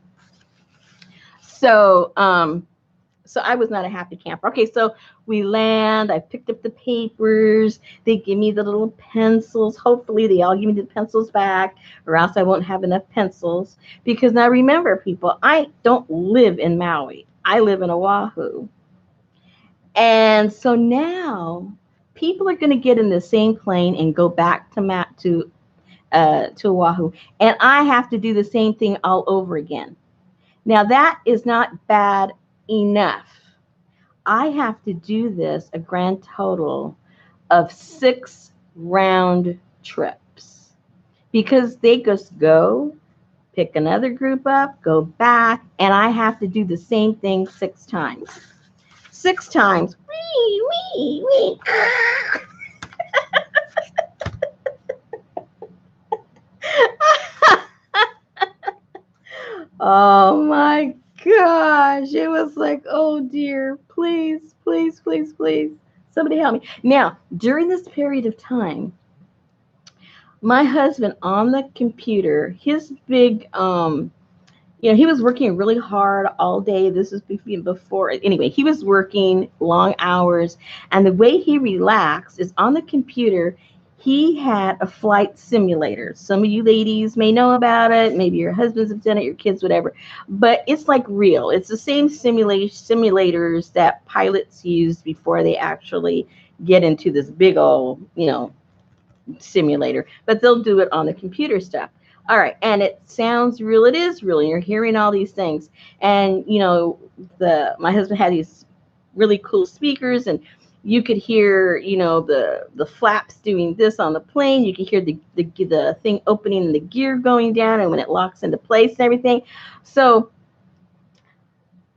So I was not a happy camper. Okay, so we land. I picked up the papers. They give me the little pencils. Hopefully, they all give me the pencils back, or else I won't have enough pencils. Because now remember, people, I don't live in Maui. I live in Oahu. And so now people are going to get in the same plane and go back to Oahu. And I have to do the same thing all over again. Now, that is not bad enough. I have to do this a grand total of 6 round trips because they just go, pick another group up, go back, and I have to do the same thing 6 times. 6 times. Wee, wee, wee. Oh my gosh. It was like, oh dear, please, please, please, please. Somebody help me. Now, during this period of time, my husband on the computer, his big, he was working really hard all day. This was before, anyway, he was working long hours. And the way he relaxed is on the computer, he had a flight simulator. Some of you ladies may know about it. Maybe your husbands have done it, your kids, whatever. But it's like real. It's the same simulators that pilots use before they actually get into this big old, simulator. But they'll do it on the computer stuff. All right. And it sounds real. It is real. You're hearing all these things. And, my husband had these really cool speakers, and you could hear, the flaps doing this on the plane. You could hear the thing opening and the gear going down and when it locks into place and everything. So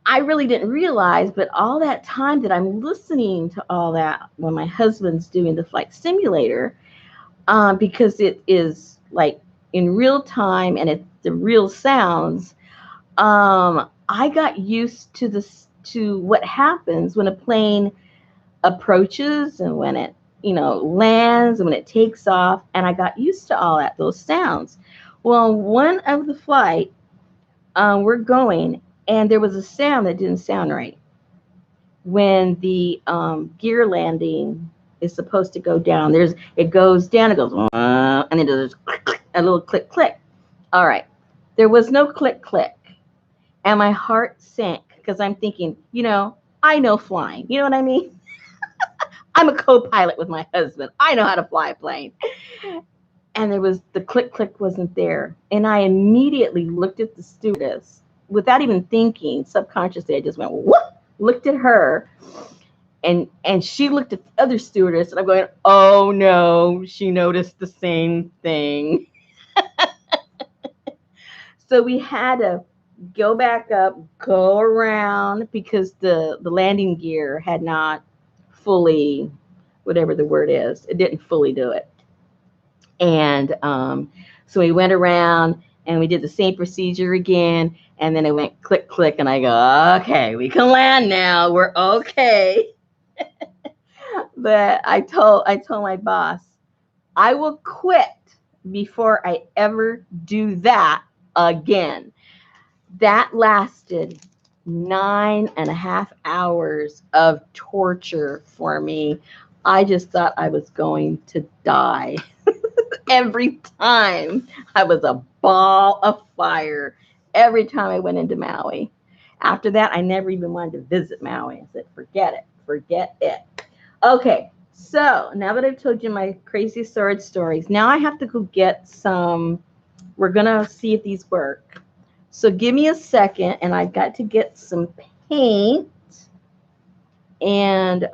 I really didn't realize, but all that time that I'm listening to all that when my husband's doing the flight simulator, because it is like in real time and it's the real sounds, I got used to what happens when a plane approaches and when it lands and when it takes off, and I got used to all those sounds. Well, one of the flight, we're going, and there was a sound that didn't sound right when the gear landing is supposed to go down. It goes down, it goes and then there's a little click click. All right, there was no click click, and my heart sank because I'm thinking, I know flying, you know what I mean? I'm a co-pilot with my husband. I know how to fly a plane. And the click click wasn't there. And I immediately looked at the stewardess without even thinking. Subconsciously, I just went, whoop, looked at her. And she looked at the other stewardess, and I'm going, oh no, she noticed the same thing. So we had to go back up, go around because the landing gear had not fully, whatever the word is, it didn't fully do it. And so we went around and we did the same procedure again. And then it went click, click. And I go, okay, we can land now. We're okay. But I told my boss, I will quit before I ever do that again. That lasted 9.5 hours of torture for me. I just thought I was going to die. Every time I was a ball of fire every time I went into Maui. After that, I never even wanted to visit Maui. I said, forget it, forget it. Okay, so now that I've told you my crazy sword stories, now I have to go get some. We're going to see if these work. So give me a second, and I've got to get some paint. And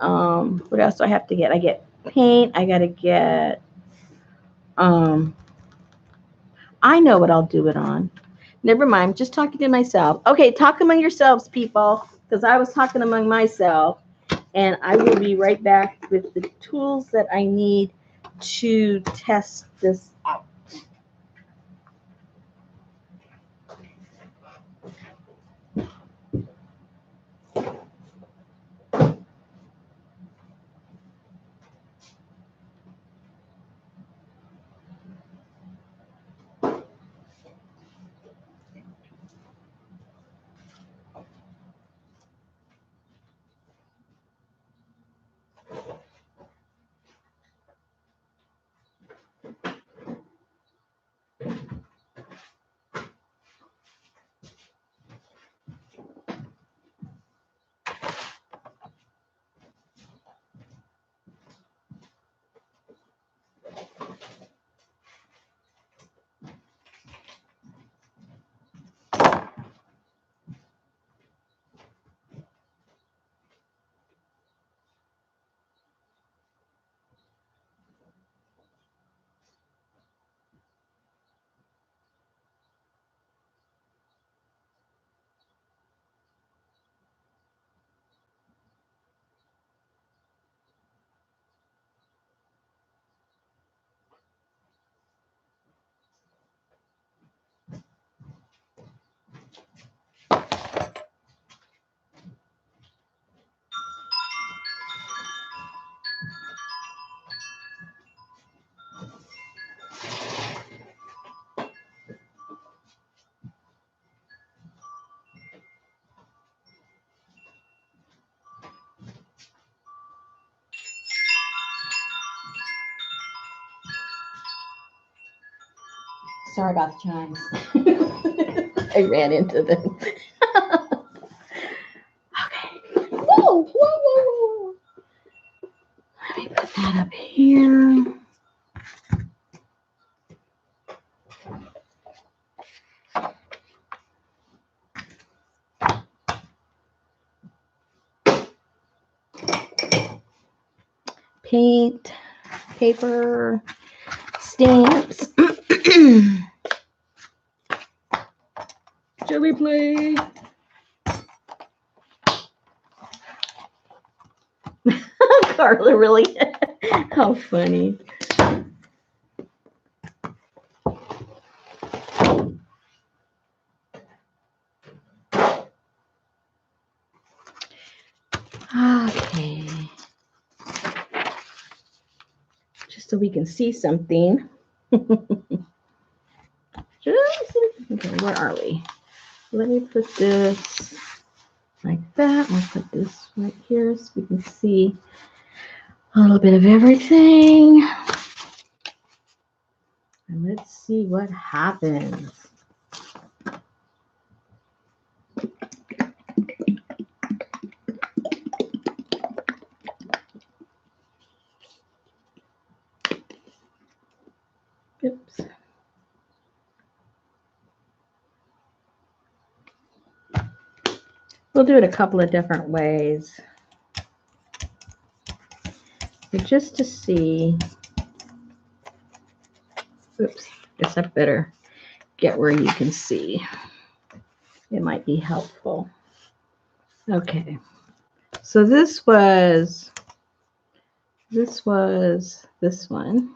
what else do I have to get? I get paint. I got to get, I know what I'll do it on. Never mind, I'm just talking to myself. Okay, talk among yourselves, people, because I was talking among myself. And I will be right back with the tools that I need to test this out. Sorry about the chimes. I ran into them. Okay. Whoa, whoa, whoa, whoa. Let me put that up here. Paint, paper, stamps. Jelly plate. Carla, really? How funny. Okay. Just so we can see something. Okay, where are we? Let me put this like that. I'll put this right here so we can see a little bit of everything. And let's see what happens. Oops. We'll do it a couple of different ways. But just to see. Oops, guess I better get where you can see. it might be helpful. Okay, so this was this one.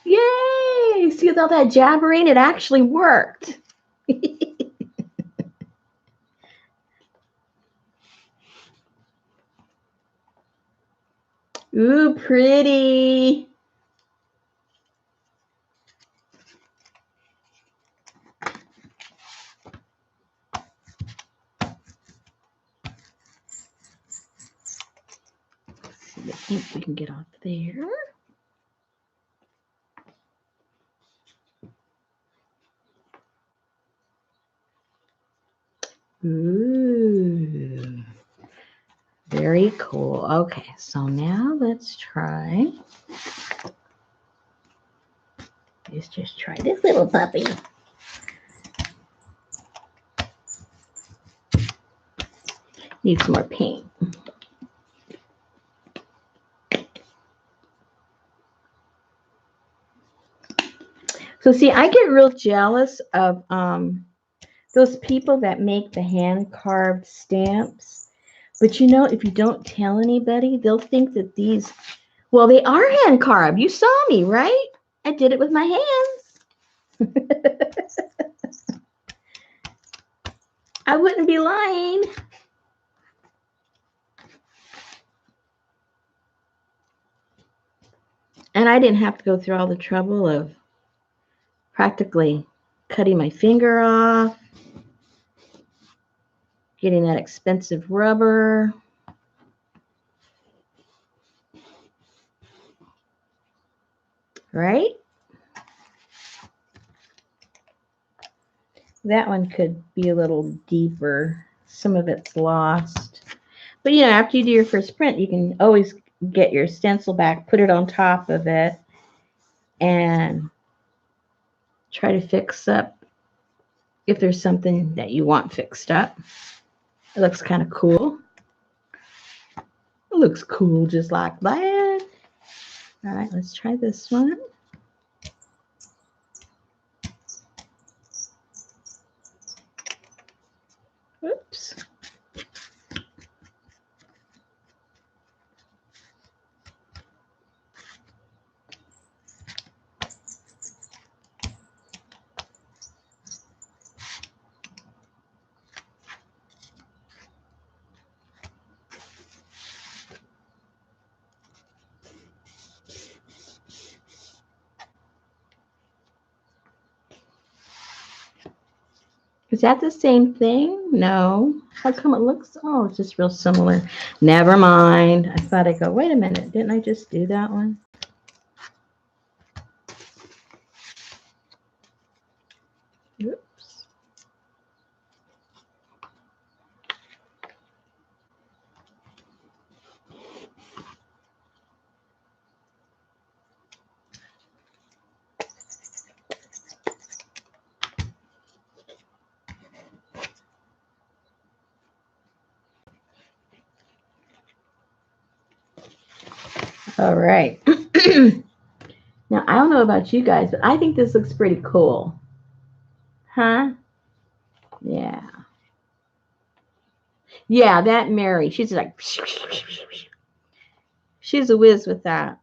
Yay! See, with all that jabbering, it actually worked. Ooh, pretty. Let's see the ink we can get off there. Ooh, very cool. Okay, so now let's try. Let's just try this little puppy. Need some more paint. So see, I get real jealous of those people that make the hand-carved stamps. But you know, if you don't tell anybody, they'll think that these, well, they are hand-carved. You saw me, right? I did it with my hands. I wouldn't be lying. And I didn't have to go through all the trouble of practically cutting my finger off, getting that expensive rubber. Right? That one could be a little deeper. Some of it's lost. But, you know, after you do your first print, you can always get your stencil back, put it on top of it, and try to fix up if there's something that you want fixed up. It looks kind of cool. It looks cool just like that. All right, let's try this one. Oops. Is that the same thing? No. How come it looks? Oh, it's just real similar. Never mind. I thought I'd go, wait a minute. Didn't I just do that one? Oops. All right. Now, I don't know about you guys, but I think this looks pretty cool. Huh? Yeah. Yeah, that Mary. She's like, she's a whiz with that.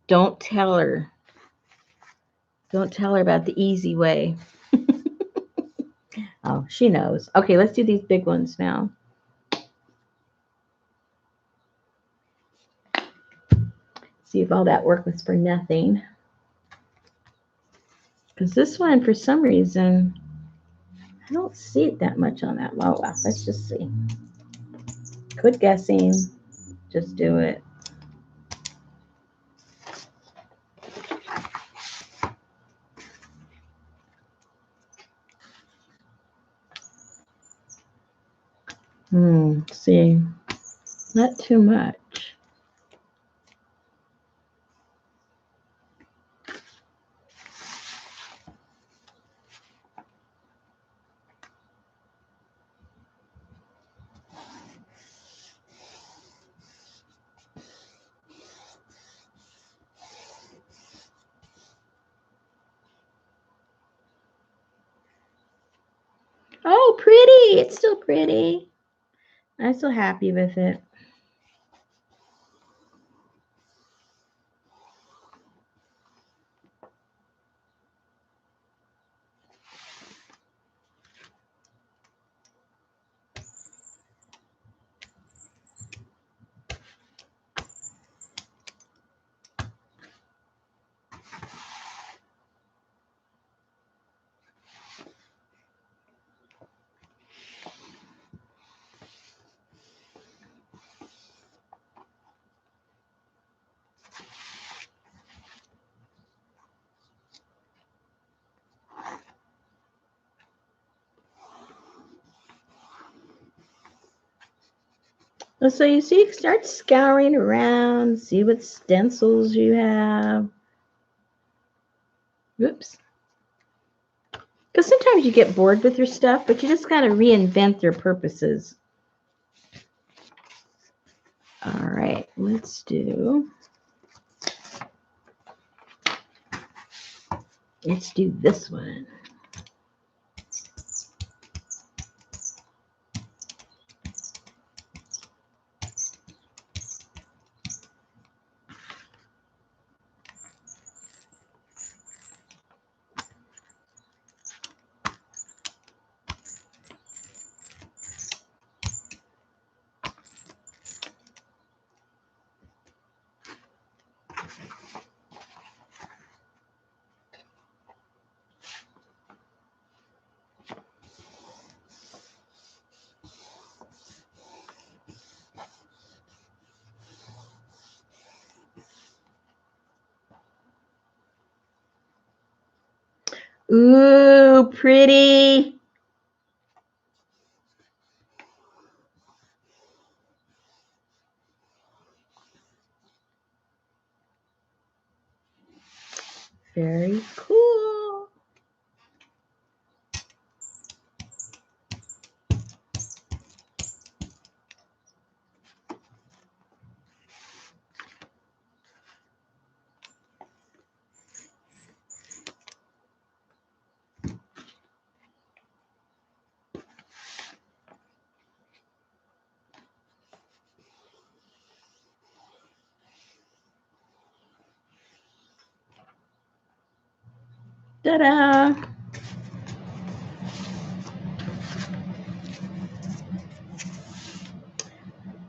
Don't tell her. Don't tell her about the easy way. Oh, she knows. Okay, let's do these big ones now. See if all that work was for nothing. Because this one, for some reason, I don't see it that much on that. Oh, well, let's just see. Good guessing. Just do it. See, not too much. pretty. It's still pretty. I'm still happy with it. So you see, start scouring around, see what stencils you have. Oops. Because sometimes you get bored with your stuff, but you just got to reinvent their purposes. All right, let's do this one. Ooh, pretty. Very cool. Ta-da.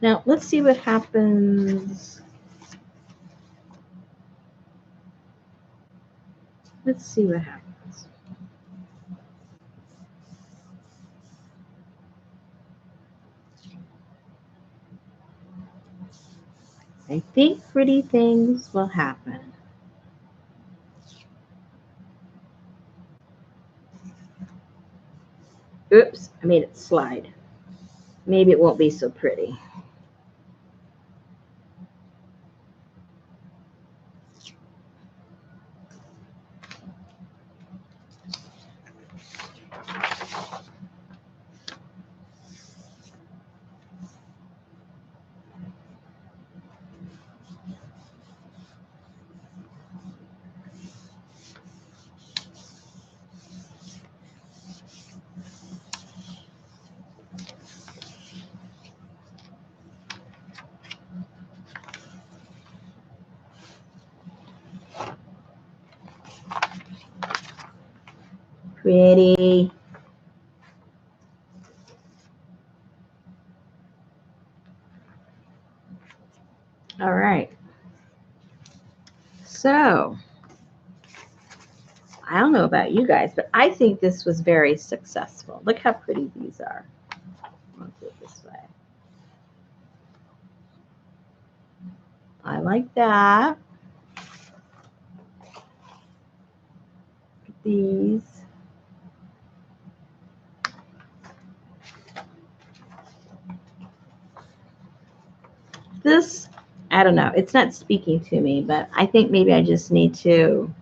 Now, let's see what happens. Let's see what happens. I think pretty things will happen. Oops, I made it slide. Maybe it won't be so pretty. Pretty. All right. So, I don't know about you guys, but I think this was very successful. Look how pretty these are. I'll do it this way. I like that. These. This, I don't know. It's not speaking to me, but I think maybe I just need to.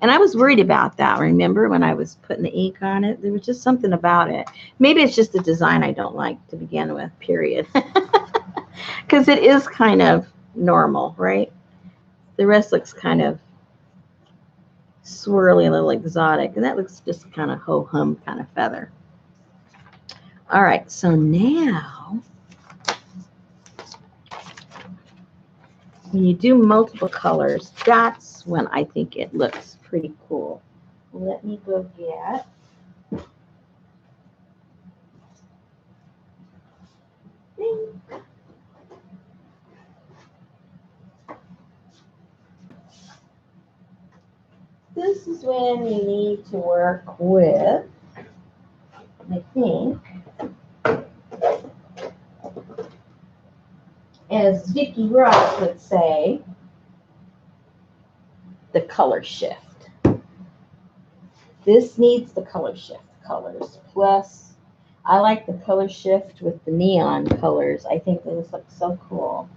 And I was worried about that. Remember when I was putting the ink on it? There was just something about it. Maybe it's just the design I don't like to begin with, period. Because it is kind of normal, right? The rest looks kind of swirly, a little exotic. And that looks just kind of ho-hum kind of feather. All right, so now when you do multiple colors, that's when I think it looks pretty cool. Let me go get this is when you need to work with, I think, as Vicki Ross would say, the color shift. This needs the color shift colors. Plus, I like the color shift with the neon colors. I think those look so cool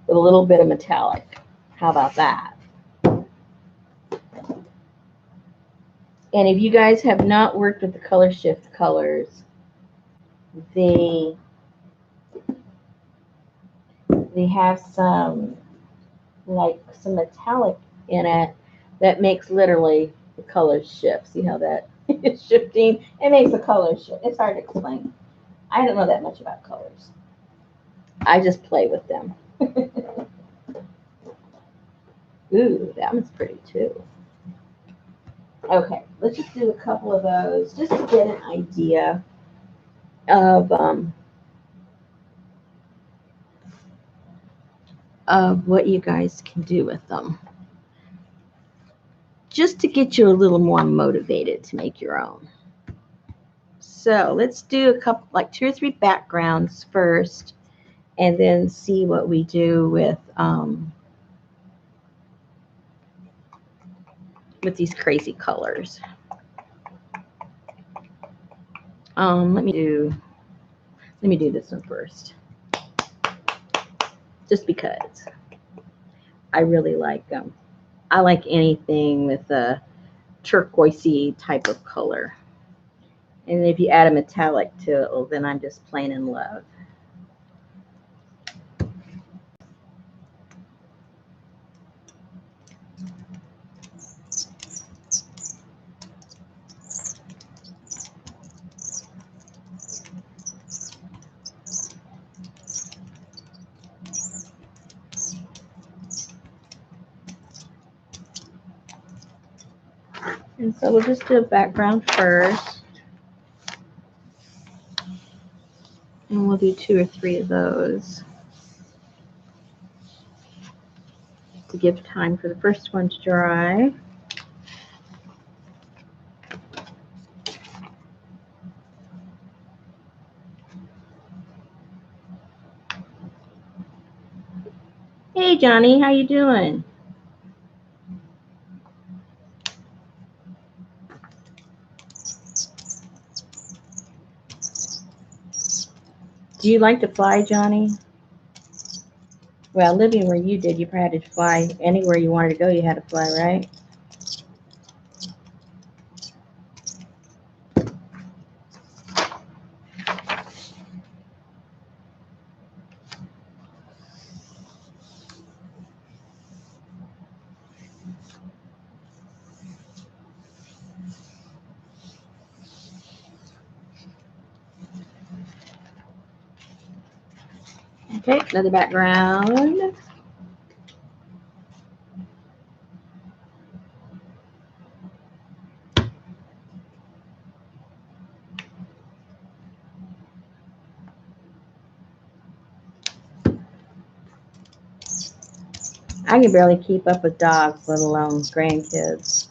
with a little bit of metallic. How about that? And if you guys have not worked with the color shift colors, they have some metallic in it that makes literally the colors shift. See how that is shifting? It makes the colors shift. It's hard to explain. I don't know that much about colors. I just play with them. Ooh, that one's pretty too. Okay, let's just do a couple of those just to get an idea of what you guys can do with them. Just to get you a little more motivated to make your own. So let's do a couple, like 2 or 3 backgrounds first, and then see what we do with these crazy colors. Let me do this one first, just because I really like them. I like anything with a turquoisey type of color. And if you add a metallic to it, well, then I'm just plain in love. And so we'll just do a background first. And we'll do 2 or 3 of those to give time for the first one to dry. Hey Johnny, how you doing? Do you like to fly, Johnny? Well, living where you did, you probably had to fly anywhere you wanted to go. You had to fly, right? Okay, another background. I can barely keep up with dogs, let alone grandkids.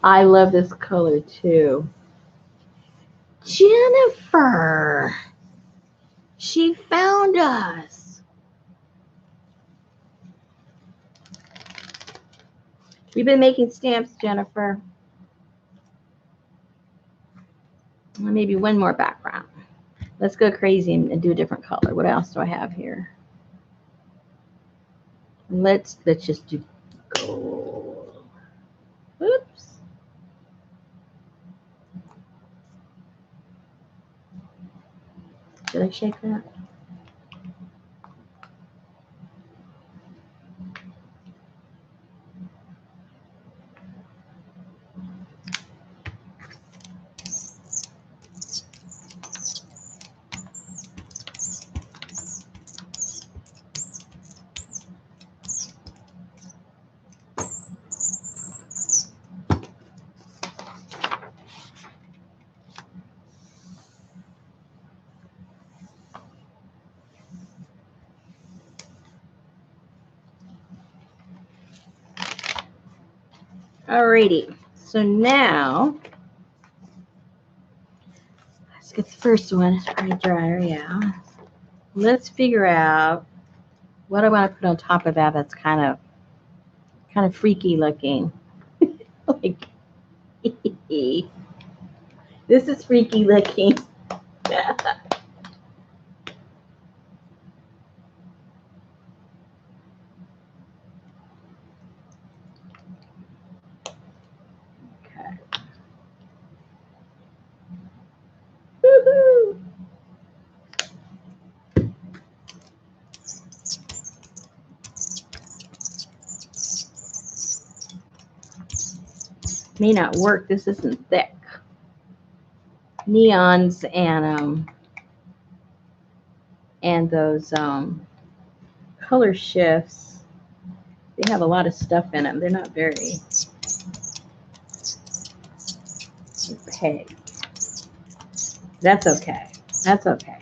I love this color too. Jennifer, she found us. We've been making stamps, Jennifer. Maybe one more background. Let's go crazy and do a different color. What else do I have here? Let's just do gold. Should I shake that? Alrighty, so now let's get the first one. It's pretty dry, yeah. Let's figure out what I want to put on top of that. That's kind of freaky looking. Like, this is freaky looking. Woohoo! May not work. This isn't thick. Neons and those color shifts, they have a lot of stuff in them. They're not very opaque. That's okay. That's okay.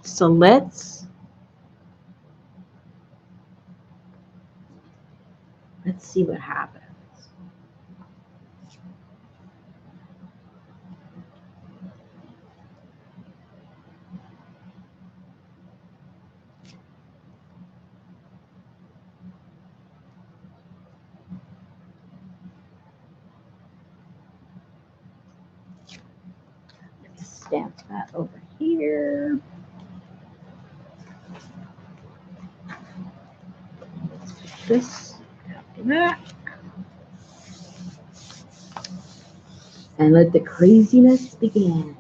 So let's see what happens. Stamp that over here. This after that. And let the craziness begin.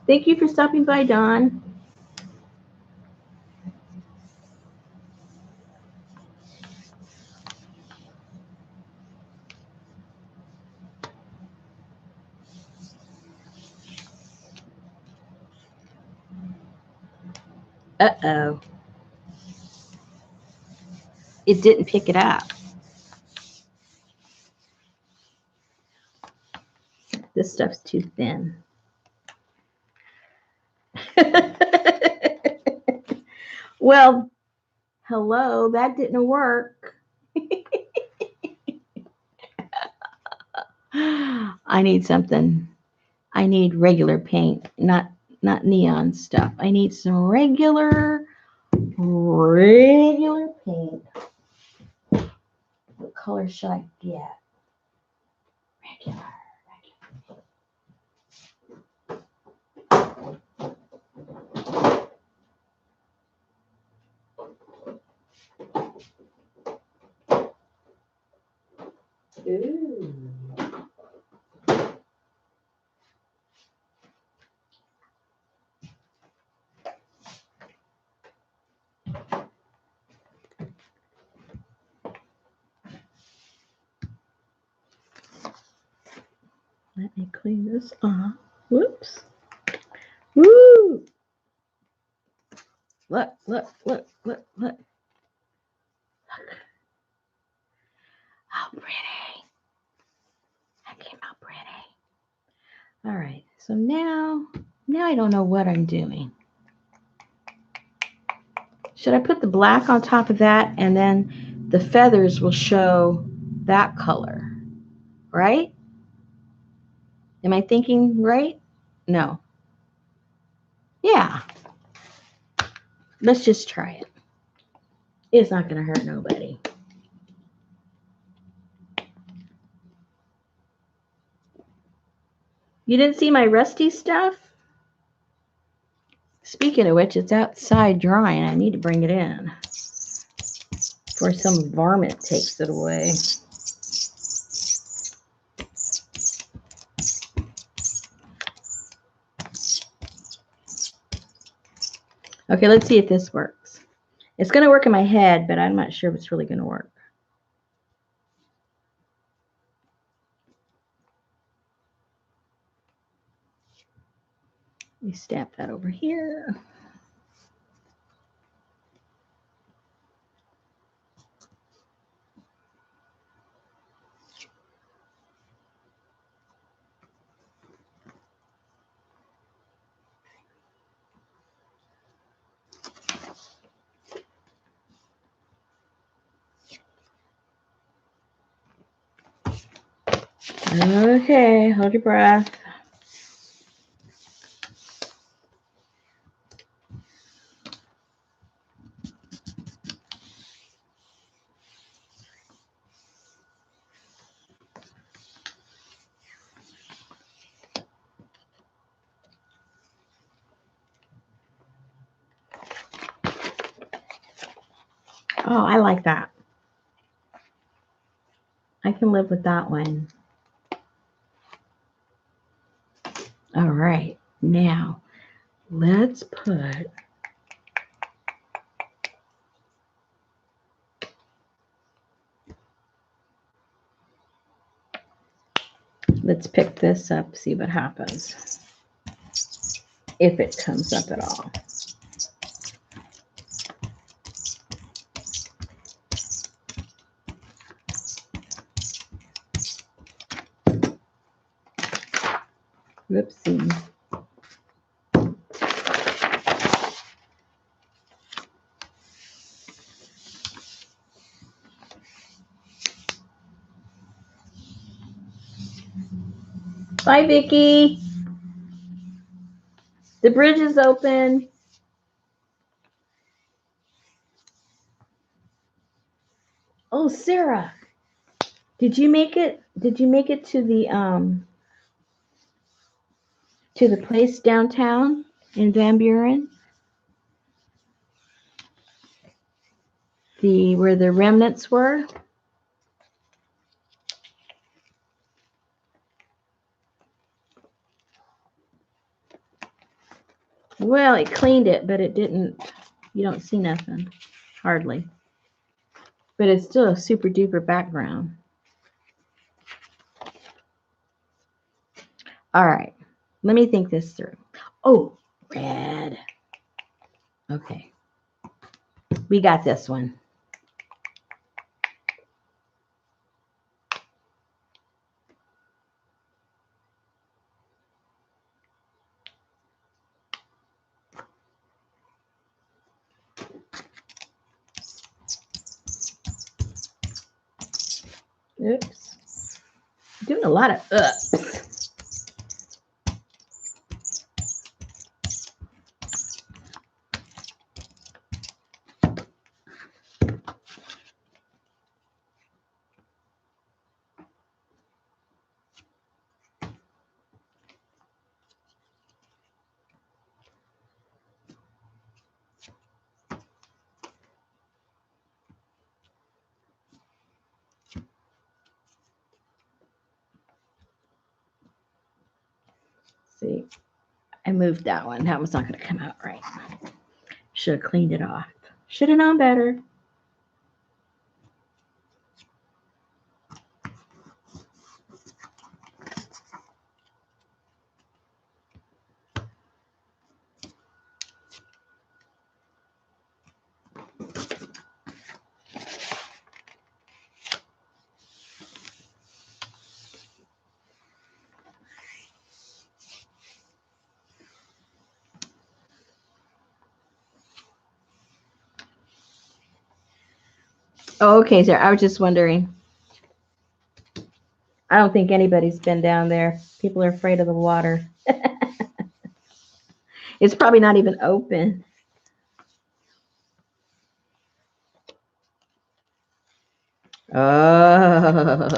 Thank you for stopping by, Dawn. Uh-oh. It didn't pick it up. This stuff's too thin. Well, hello, that didn't work. I need something. I need regular paint, not neon stuff. I need some regular paint. What color should I get? Regular. Ooh. Let me clean this off. Whoops. Woo! Look. How pretty. That came out pretty. All right, so now I don't know what I'm doing. Should I put the black on top of that and then the feathers will show that color, right? Am I thinking right? No. Yeah. Let's just try it. It's not going to hurt nobody. You didn't see my rusty stuff? Speaking of which, it's outside drying. I need to bring it in before some varmint takes it away. Okay, let's see if this works. It's going to work in my head, but I'm not sure if it's really going to work. Let me stamp that over here. Okay, hold your breath. Oh, I like that. I can live with that one. All right, now let's pick this up, see what happens. If it comes up at all. Whoopsie. Bye, Vicki. The bridge is open. Oh, Sarah. Did you make it? Did you make it to the place downtown in Van Buren? Where the remnants were? Well, it cleaned it, but it didn't. You don't see nothing, hardly. But it's still a super duper background. All right, let me think this through. Oh, red. Okay, we got this one. Oops. Doing a lot of ups. See, I moved that one. That one's not going to come out right. Should have cleaned it off. Should have known better. Oh, okay, sir. I was just wondering. I don't think anybody's been down there. People are afraid of the water. It's probably not even open. Oh,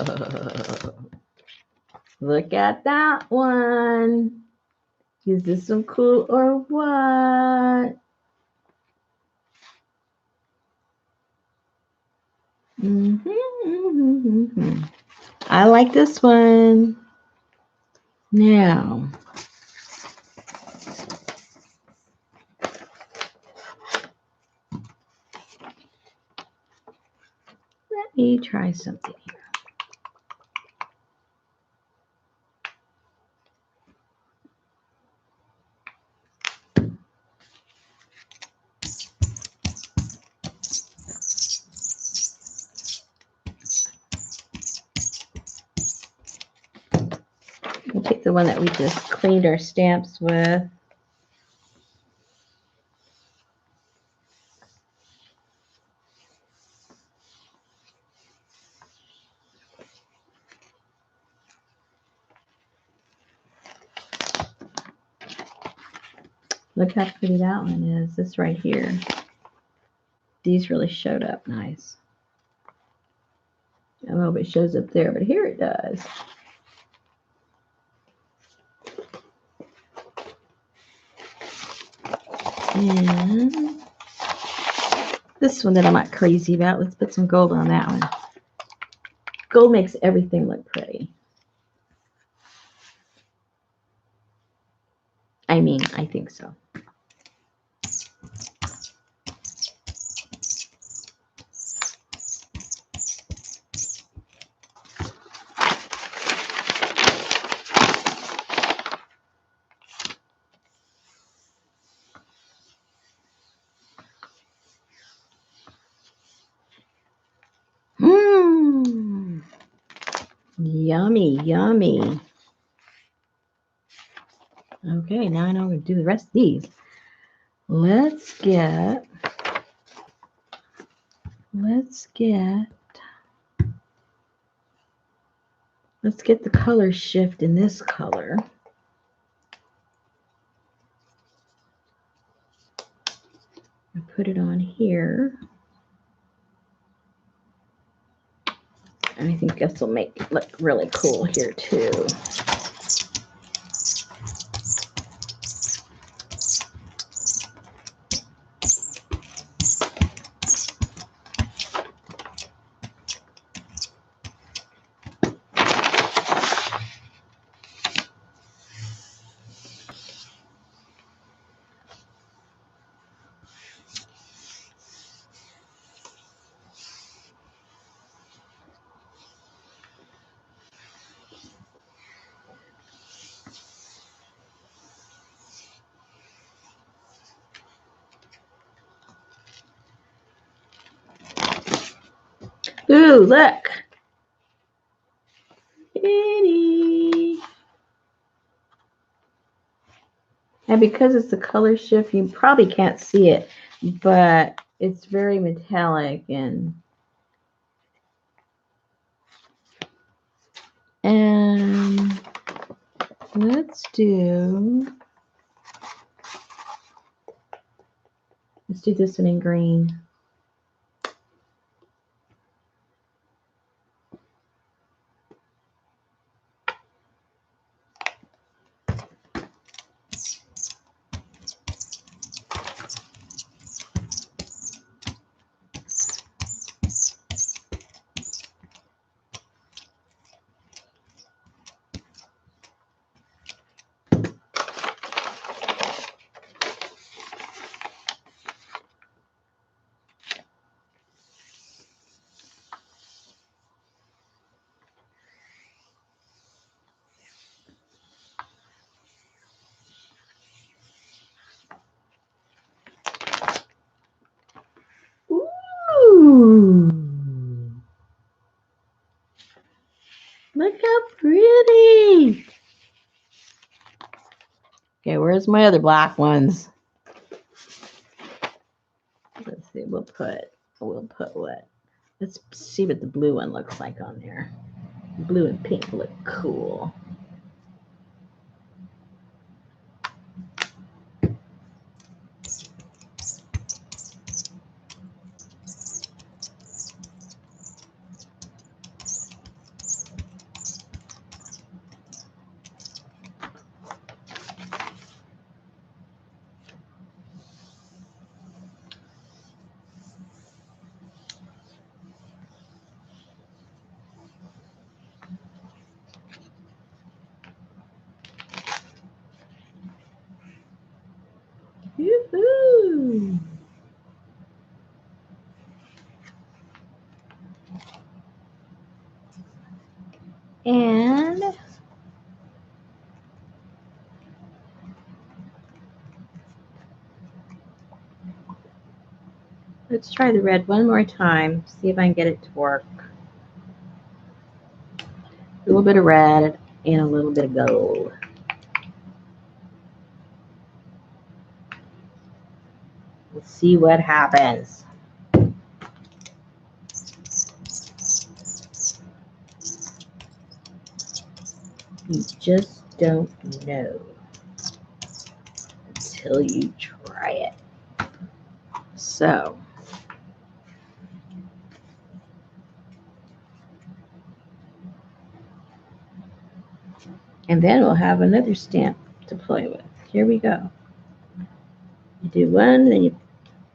look at that one. Is this one cool or what? Mm-hmm. I like this one. Now, Let me try something here. We'll take the one that we just cleaned our stamps with. Look how pretty that one is. This right here. These really showed up nice. I don't know if it shows up there, but here it does. And this one that I'm not crazy about, let's put some gold on that one. Gold makes everything look pretty. I mean, I think so. Yummy, yummy. Okay, now I know I'm going to do the rest of these. Let's get the color shift in this color. And put it on here. And I think this will make it look really cool here too. Ooh, look. Pretty. And because it's a color shift, you probably can't see it, but it's very metallic and let's do this one in green. Ooh. Look how pretty. Okay, where's my other black ones? Let's see, we'll put what? Let's see what the blue one looks like on there. Blue and pink look cool. And let's try the red one more time, see if I can get it to work. A little bit of red and a little bit of gold. Let's see what happens. You just don't know until you try it. So, and then we'll have another stamp to play with. Here we go. You do one, then you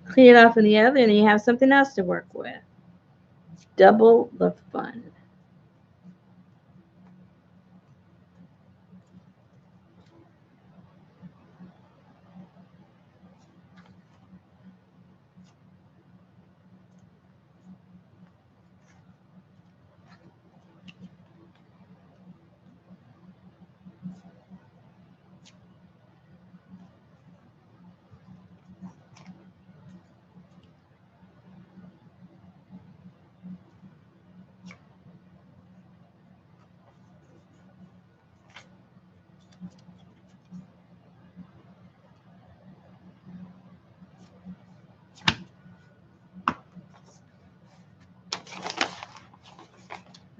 clean it off in the other, and then you have something else to work with. Double the fun.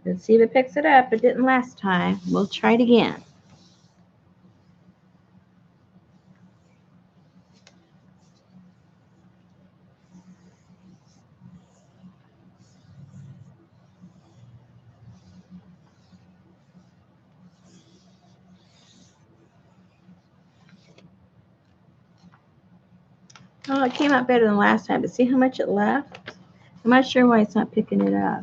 Let's see if it picks it up. It didn't last time. We'll try it again. Oh, it came out better than last time, but see how much it left? I'm not sure why it's not picking it up.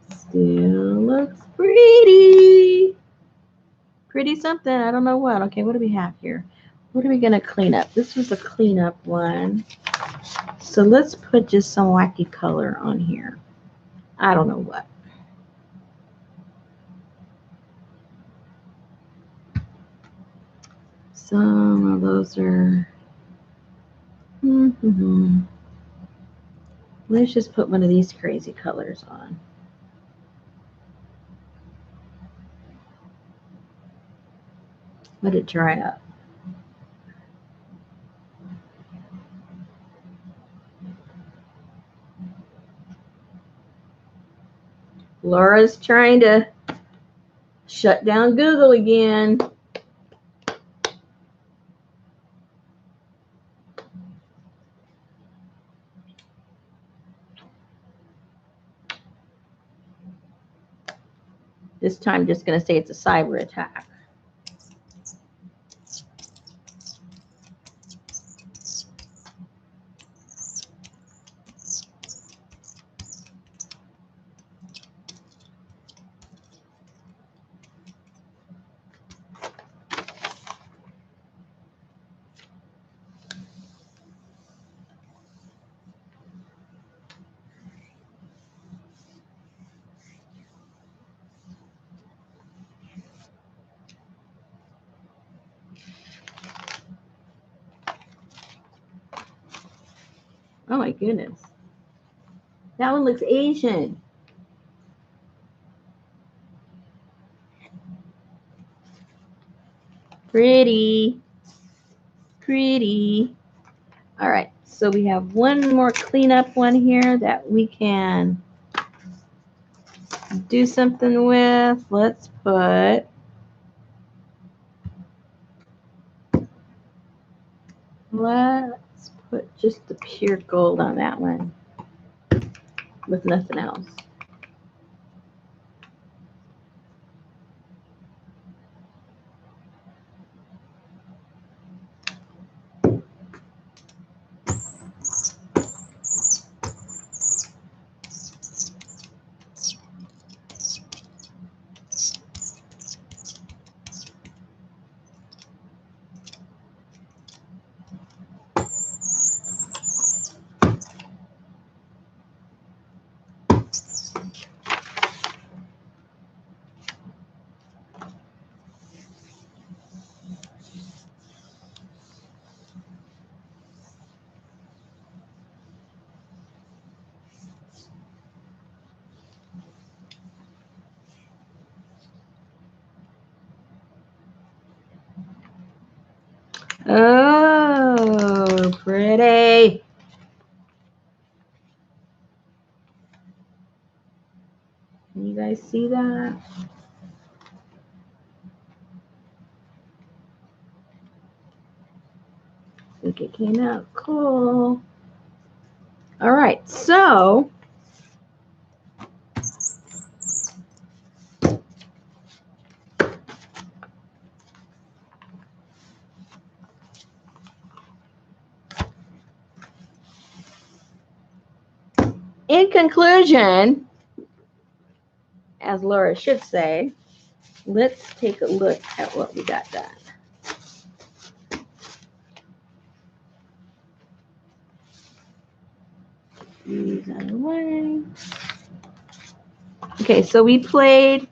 Still looks pretty. Pretty something. I don't know what. Okay, what do we have here? What are we going to clean up? This was a cleanup one. So let's put just some wacky color on here. I don't know what. Some of those are... Let's just put one of these crazy colors on. Let it dry up. Laura's trying to shut down Google again. This time I'm just going to say it's a cyber attack. Oh my goodness. That one looks Asian. Pretty. Pretty. All right. So we have one more cleanup one here that we can do something with. Let's put just the pure gold on that one with nothing else. Oh, pretty. Can you guys see that? I think it came out cool. All right, so in conclusion, as Laura should say, let's take a look at what we got done. These out of the way. Okay, so we played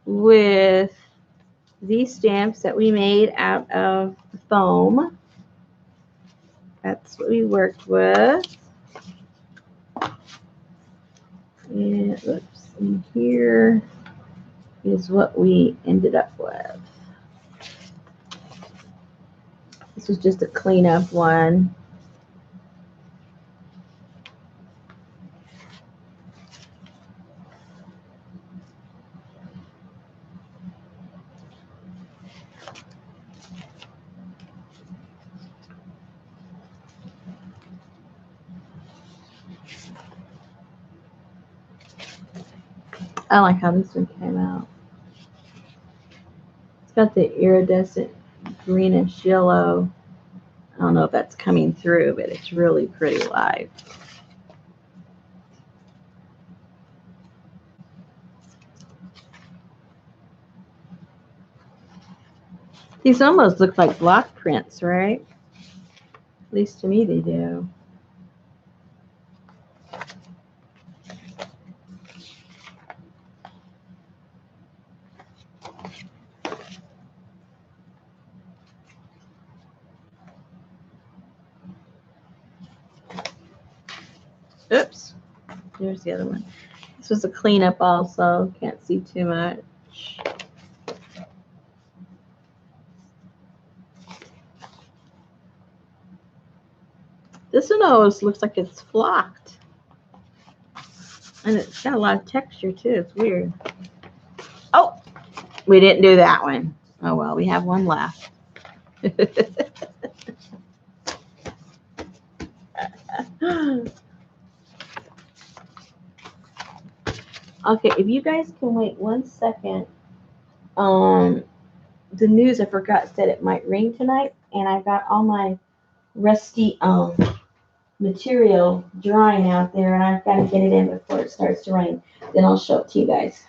with these stamps that we made out of foam. That's what we worked with. And, oops, and here is what we ended up with. This was just a cleanup one. I like how this one came out. It's got the iridescent greenish yellow. I don't know if that's coming through, but it's really pretty live. These almost look like block prints, right? At least to me they do. Oops, there's the other one. This was a cleanup also, can't see too much. This one almost looks like it's flocked. And it's got a lot of texture too, it's weird. Oh, we didn't do that one. Oh well, we have one left. Okay, if you guys can wait 1 second. The news, I forgot, said it might rain tonight, and I got all my rusty material drying out there, and I've got to get it in before it starts to rain. Then I'll show it to you guys.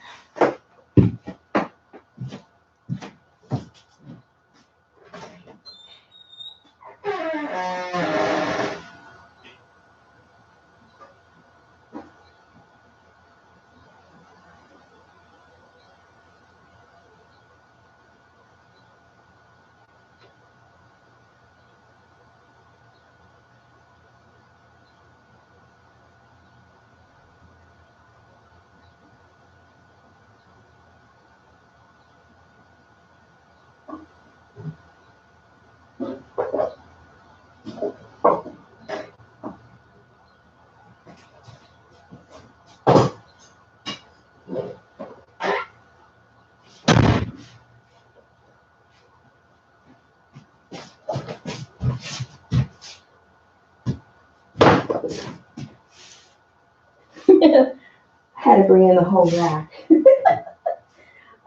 Had to bring in the whole rack.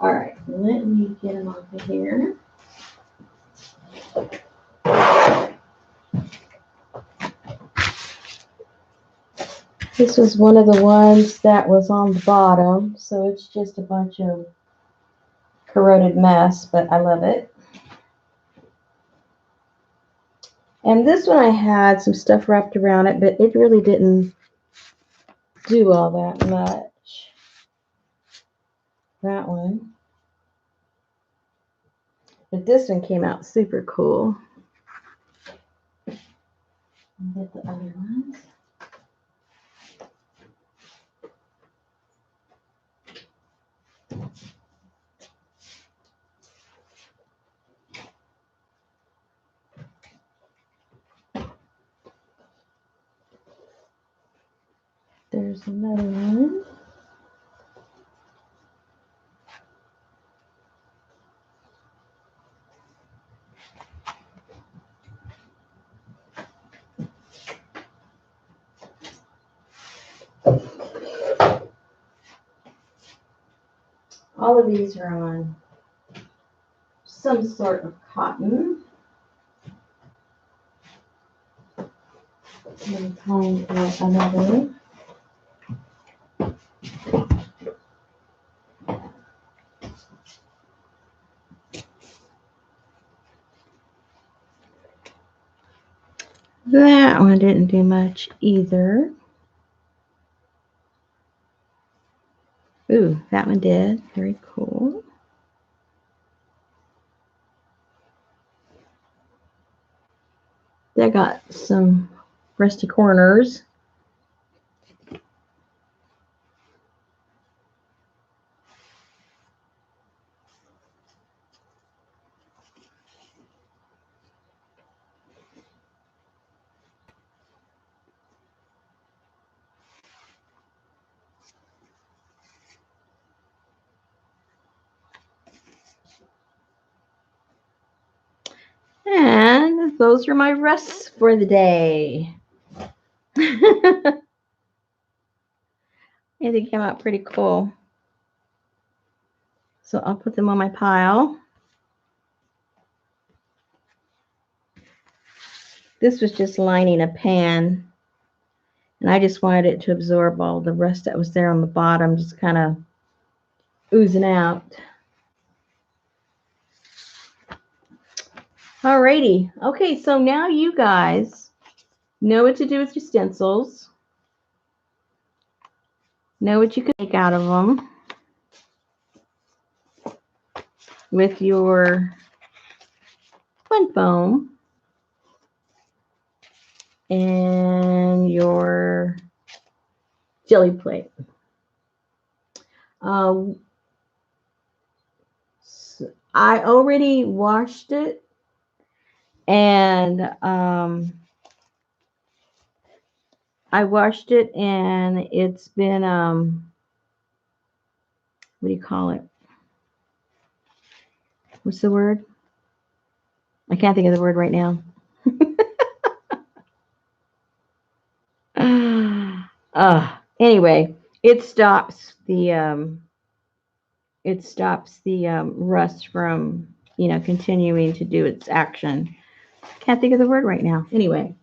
All right, let me get them off of here. This was one of the ones that was on the bottom, so it's just a bunch of corroded mess, but I love it. And this one I had some stuff wrapped around it, but it really didn't do all that much. That one. But this one came out super cool. Get the other ones. there's another one. All of these are on some sort of cotton. Let me find another. That one didn't do much either. Ooh, that one did. Very cool. That got some rusty corners. And those are my rests for the day. I think they came out pretty cool. So I'll put them on my pile. This was just lining a pan. And I just wanted it to absorb all the rust that was there on the bottom, just kind of oozing out. Alrighty. Okay, so now you guys know what to do with your stencils. Know what you can make out of them with your fun foam and your jelly plate. So I already washed it, and it's been what do you call it? What's the word? I can't think of the word right now. Anyway, it stops the rust from continuing to do its action. Can't think of the word right now. Anyway,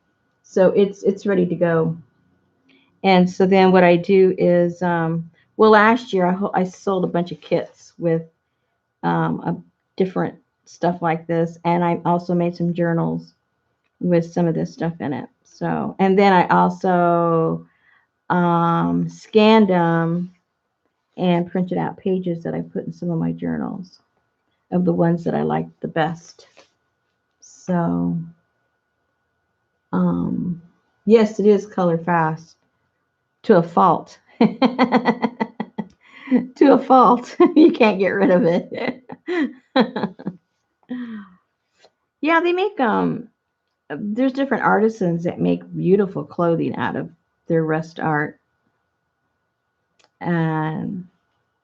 so it's ready to go. And so then what I do is, well, last year I sold a bunch of kits with a different stuff like this, and I also made some journals with some of this stuff in it. So, and then I also scanned them and printed out pages that I put in some of my journals of the ones that I liked the best. So, yes, it is color fast to a fault. To a fault. You can't get rid of it. Yeah, they make there's different artisans that make beautiful clothing out of their rust art. And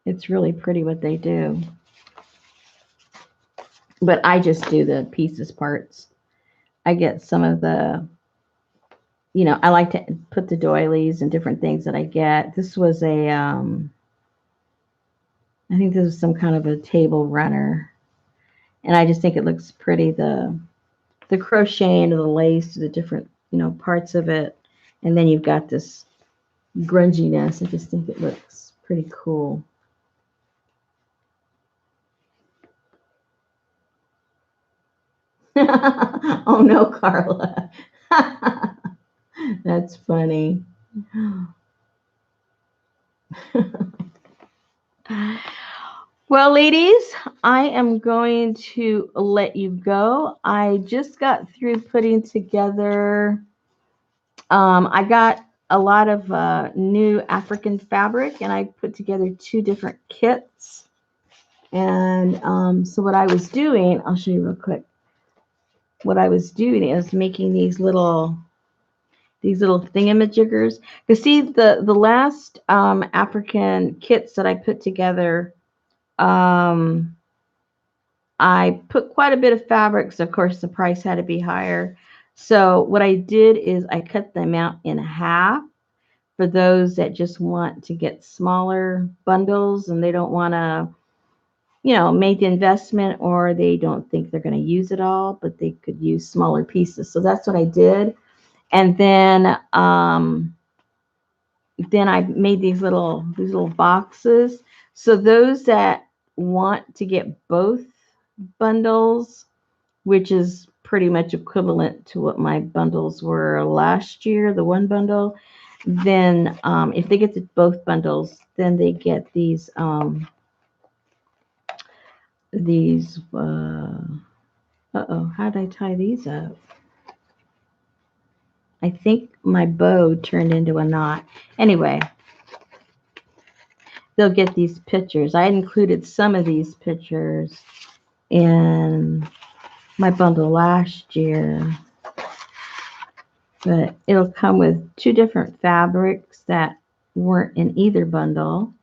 it's really pretty what they do. But I just do the pieces parts. I get some of the, I like to put the doilies and different things that I get. This was a, I think this is some kind of a table runner. And I just think it looks pretty. The crocheting of the lace, the different, parts of it. And then you've got this grunginess. I just think it looks pretty cool. Oh no, Carla. That's funny. Well, ladies, I am going to let you go. I just got through putting together, I got a lot of new African fabric, and I put together 2 different kits. And so what I was doing, I'll show you real quick. What I was doing is making these little these little thingamajiggers. You see, the last African kits that I put together, um, I put quite a bit of fabrics. Of course, the price had to be higher. So what I did is I cut them out in half for those that just want to get smaller bundles and they don't want to, make the investment, or they don't think they're going to use it all, but they could use smaller pieces. So that's what I did. And then I made these little boxes. So those that want to get both bundles, which is pretty much equivalent to what my bundles were last year, the one bundle, then if they get both bundles, then they get these how did I tie these up? I think my bow turned into a knot. Anyway, they'll get these pictures. I included some of these pictures in my bundle last year, but it'll come with 2 different fabrics that weren't in either bundle.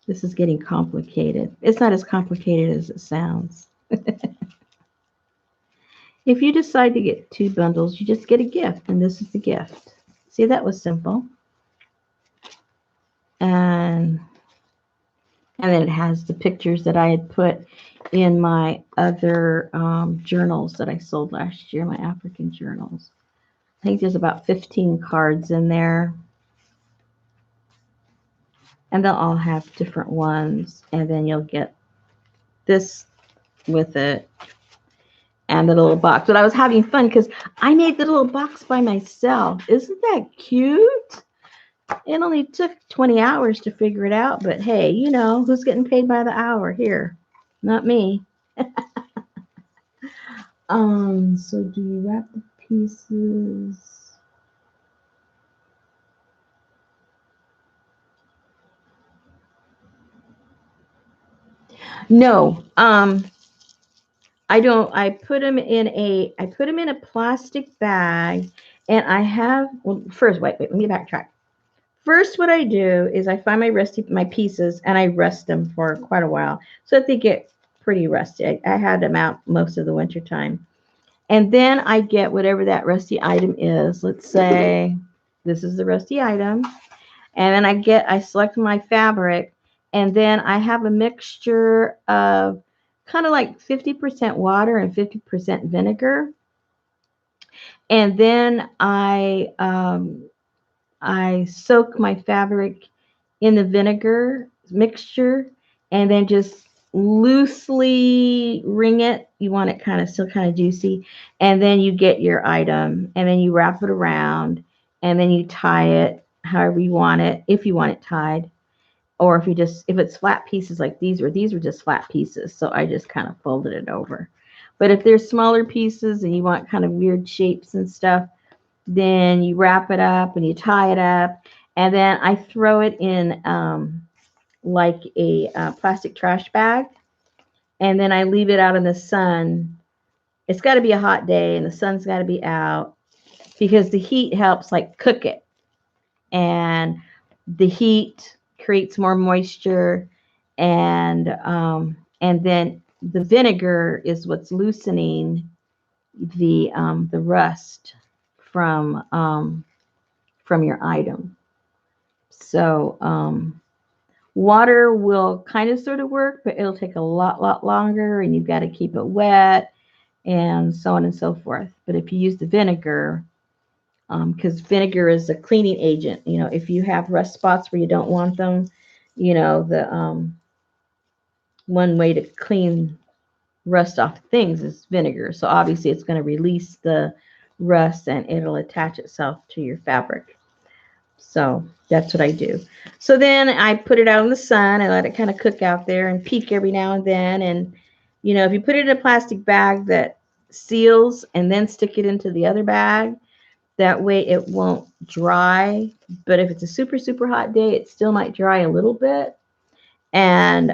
This is getting complicated. It's not as complicated as it sounds. If you decide to get 2 bundles, you just get a gift, and this is the gift. See, that was simple. And then it has the pictures that I had put in my other journals that I sold last year, my African journals. I think there's about 15 cards in there. And they'll all have different ones. And then you'll get this with it and the little box. But I was having fun because I made the little box by myself. Isn't that cute? It only took 20 hours to figure it out, but hey, who's getting paid by the hour here? Not me. So do you wrap the pieces? No. I don't. I put them in a plastic bag, and I have. Well, first, wait. Let me backtrack. First, what I do is I find my pieces, and I rest them for quite a while so that they get pretty rusty. I had them out most of the winter time. And then I get whatever that rusty item is. Let's say this is the rusty item. And then I select my fabric, and then I have a mixture of kind of like 50% water and 50% vinegar. And then I soak my fabric in the vinegar mixture, and then just loosely wring it. You want it still kind of juicy. And then you get your item, and then you wrap it around, and then you tie it however you want it, if you want it tied. Or if it's flat pieces like these were just flat pieces. So I just kind of folded it over. But if there's smaller pieces and you want kind of weird shapes and stuff, then you wrap it up and you tie it up. And then I throw it in like a plastic trash bag. And then I leave it out in the sun. It's got to be a hot day and the sun's got to be out because the heat helps like cook it. And the heat creates more moisture, and then the vinegar is what's loosening the rust from your item. So water will kind of sort of work, but it'll take a lot longer, and you've got to keep it wet and so on and so forth. But if you use the vinegar, because vinegar is a cleaning agent, if you have rust spots where you don't want them, the one way to clean rust off things is vinegar. So obviously it's going to release the rust and it'll attach itself to your fabric. So that's what I do. So then I put it out in the sun and let it kind of cook out there and peek every now and then. And, if you put it in a plastic bag that seals and then stick it into the other bag, that way it won't dry. But if it's a super hot day, it still might dry a little bit. And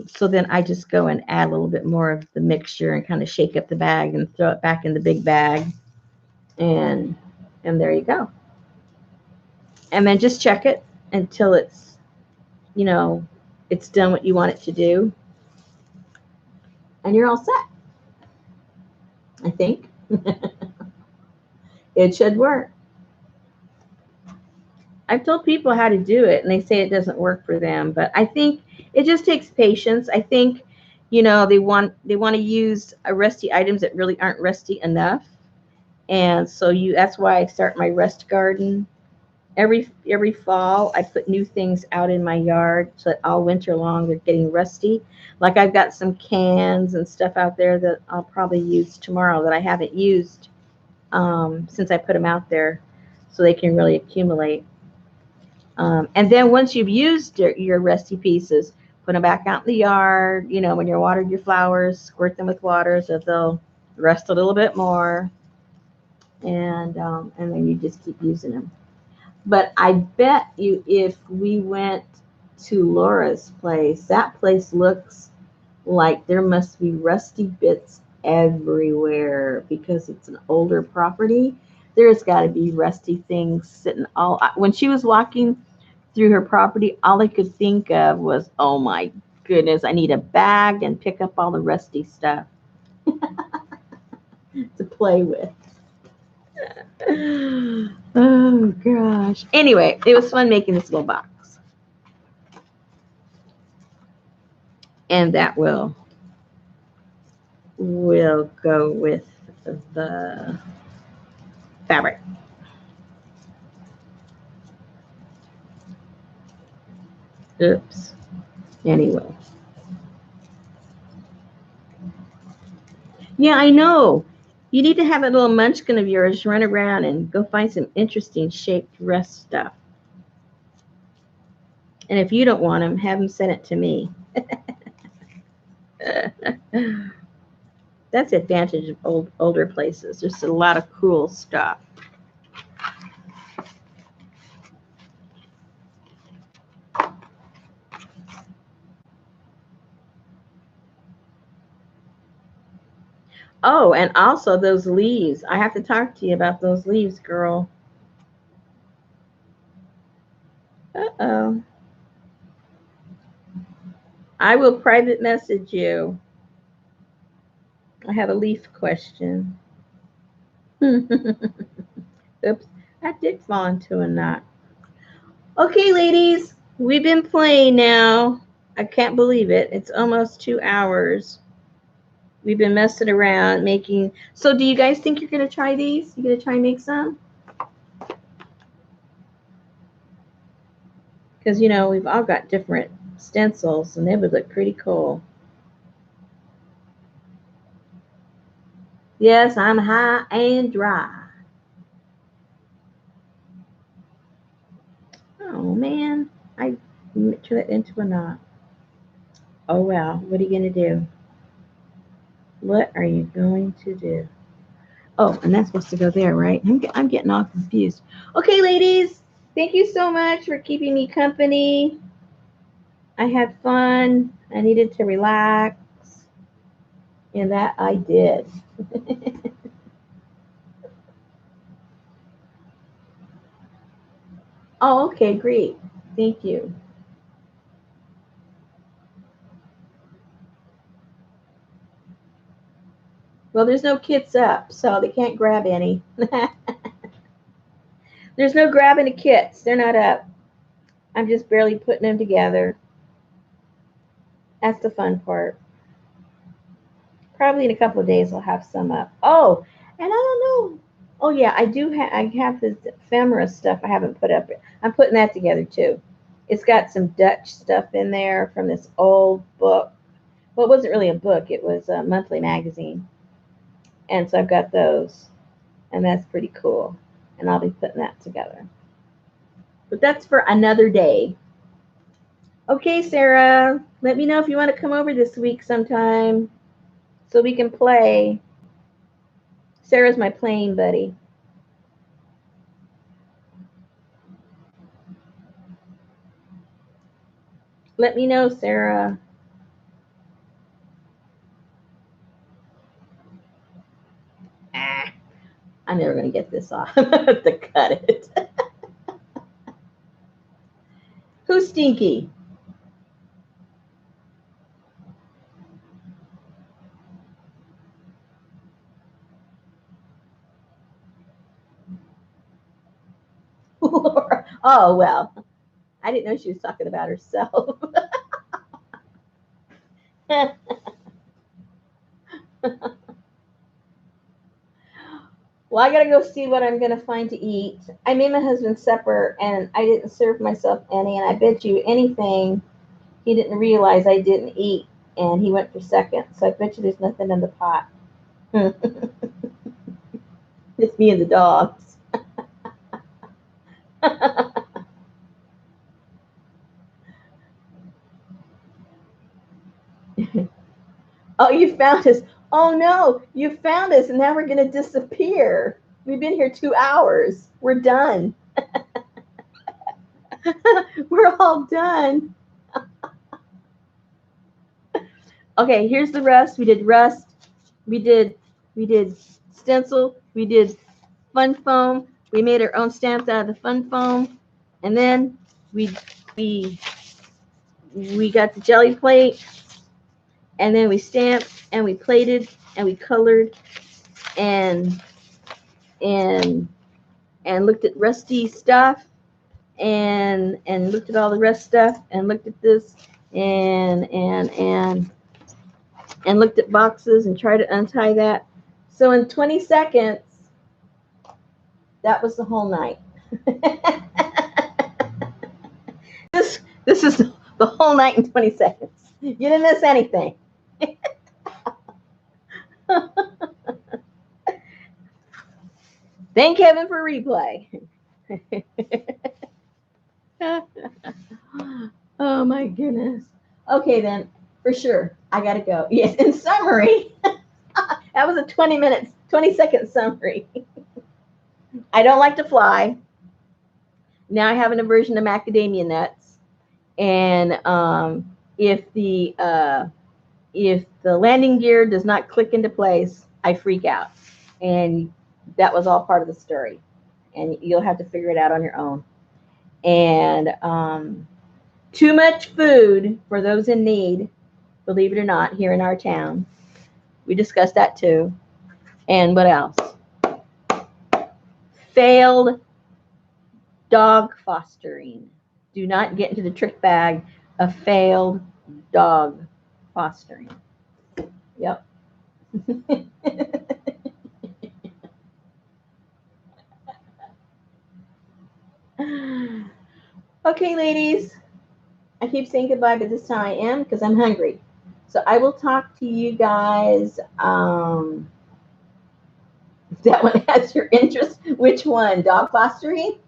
so then I just go and add a little bit more of the mixture and kind of shake up the bag and throw it back in the big bag. And there you go. And then just check it until it's, you know, it's done what you want it to do. And you're all set, I think. It should work. I've told people how to do it and they say it doesn't work for them, but I think it just takes patience. I think, you know, they want to use rusty items that really aren't rusty enough. And so that's why I start my rust garden. Every fall I put new things out in my yard so that all winter long they're getting rusty. Like I've got some cans and stuff out there that I'll probably use tomorrow that I haven't used since I put them out there, so they can really accumulate. And then once you've used your rusty pieces, put them back out in the yard. You know, when you're watering your flowers, squirt them with water so they'll rust a little bit more. And then you just keep using them. But I bet you if we went to Laura's place, that place looks like there must be rusty bits everywhere because it's an older property. There's got to be rusty things sitting all. When she was walking through her property, all I could think of was, oh my goodness, I need a bag and pick up all the rusty stuff to play with. Oh gosh. Anyway, it was fun making this little box. And that will go with the fabric. Oops. Anyway. Yeah, I know. You need to have a little munchkin of yours run around and go find some interesting shaped rust stuff. And if you don't want them, have them send it to me. That's the advantage of older places. There's a lot of cool stuff. Oh, and also those leaves. I have to talk to you about those leaves, girl. Uh-oh. I will private message you. I have a leaf question. Oops, I did fall into a knot. Okay, ladies, we've been playing now. I can't believe it. It's almost 2 hours. We've been messing around making. So do you guys think you're going to try these? You going to try and make some? Because, you know, we've all got different stencils, and they would look pretty cool. Yes, I'm high and dry. Oh, man. I turned it into a knot. Oh, well. What are you going to do? What are you going to do? Oh, and that's supposed to go there, right? I'm getting all confused. Okay, ladies. Thank you so much for keeping me company. I had fun. I needed to relax. And that I did. Oh, okay, great. Thank you. Well, there's no kits up, so they can't grab any. There's no grabbing the kits. They're not up. I'm just barely putting them together. That's the fun part. Probably in a couple of days I'll have some up. Oh, and I don't know. Oh yeah, I have this ephemera stuff I haven't put up. I'm putting that together too. It's got some Dutch stuff in there from this old book. Well, it wasn't really a book. It was a monthly magazine. And so I've got those. And that's pretty cool. And I'll be putting that together. But that's for another day. Okay, Sarah, let me know if you want to come over this week sometime so we can play. Sarah's my playing buddy. Let me know, Sarah. I'm never going to get this off. I'm going to have to cut it. Who's stinky? Laura. Oh, well. I didn't know she was talking about herself. Well, I gotta go see what I'm gonna find to eat. I made my husband supper and I didn't serve myself any, and I bet you anything he didn't realize I didn't eat and he went for second. So I bet you there's nothing in the pot. It's me and the dogs. Oh, you found us. Oh no, you found us and now we're gonna disappear. We've been here 2 hours. We're done. We're all done. Okay, here's the rust. We did rust. We did stencil. We did fun foam. We made our own stamps out of the fun foam, and then we got the jelly plate, and then we stamped and we plated and we colored and looked at rusty stuff and looked at all the rust stuff and looked at this and looked at boxes and tried to untie that. So in 20 seconds, that was the whole night. This is the whole night in 20 seconds. You didn't miss anything. Thank heaven for replay. Oh my goodness. Okay then, for sure. I gotta go. Yes, in summary, that was a 20-second summary. I don't like to fly. Now I have an aversion to macadamia nuts. And if the landing gear does not click into place, I freak out. And that was all part of the story. And you'll have to figure it out on your own. And too much food for those in need, believe it or not, here in our town. We discussed that too. And what else? Failed dog fostering. Do not get into the trick bag of failed dog fostering. Yep. Okay, ladies. I keep saying goodbye, but this time I am because I'm hungry. So I will talk to you guys. That one has your interest. Which one? Dog fostering?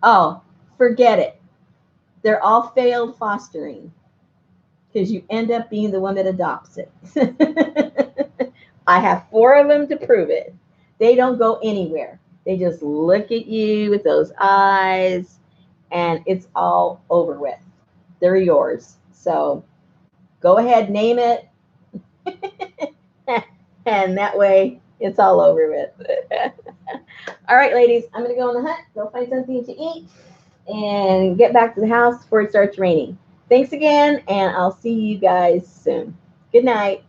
Oh, forget it. They're all failed fostering because you end up being the one that adopts it. I have 4 of them to prove it. They don't go anywhere. They just look at you with those eyes and it's all over with. They're yours. So go ahead, name it. And that way it's all over with. All right, ladies, I'm going to go on the hunt, go find something to eat, and get back to the house before it starts raining. Thanks again, and I'll see you guys soon. Good night.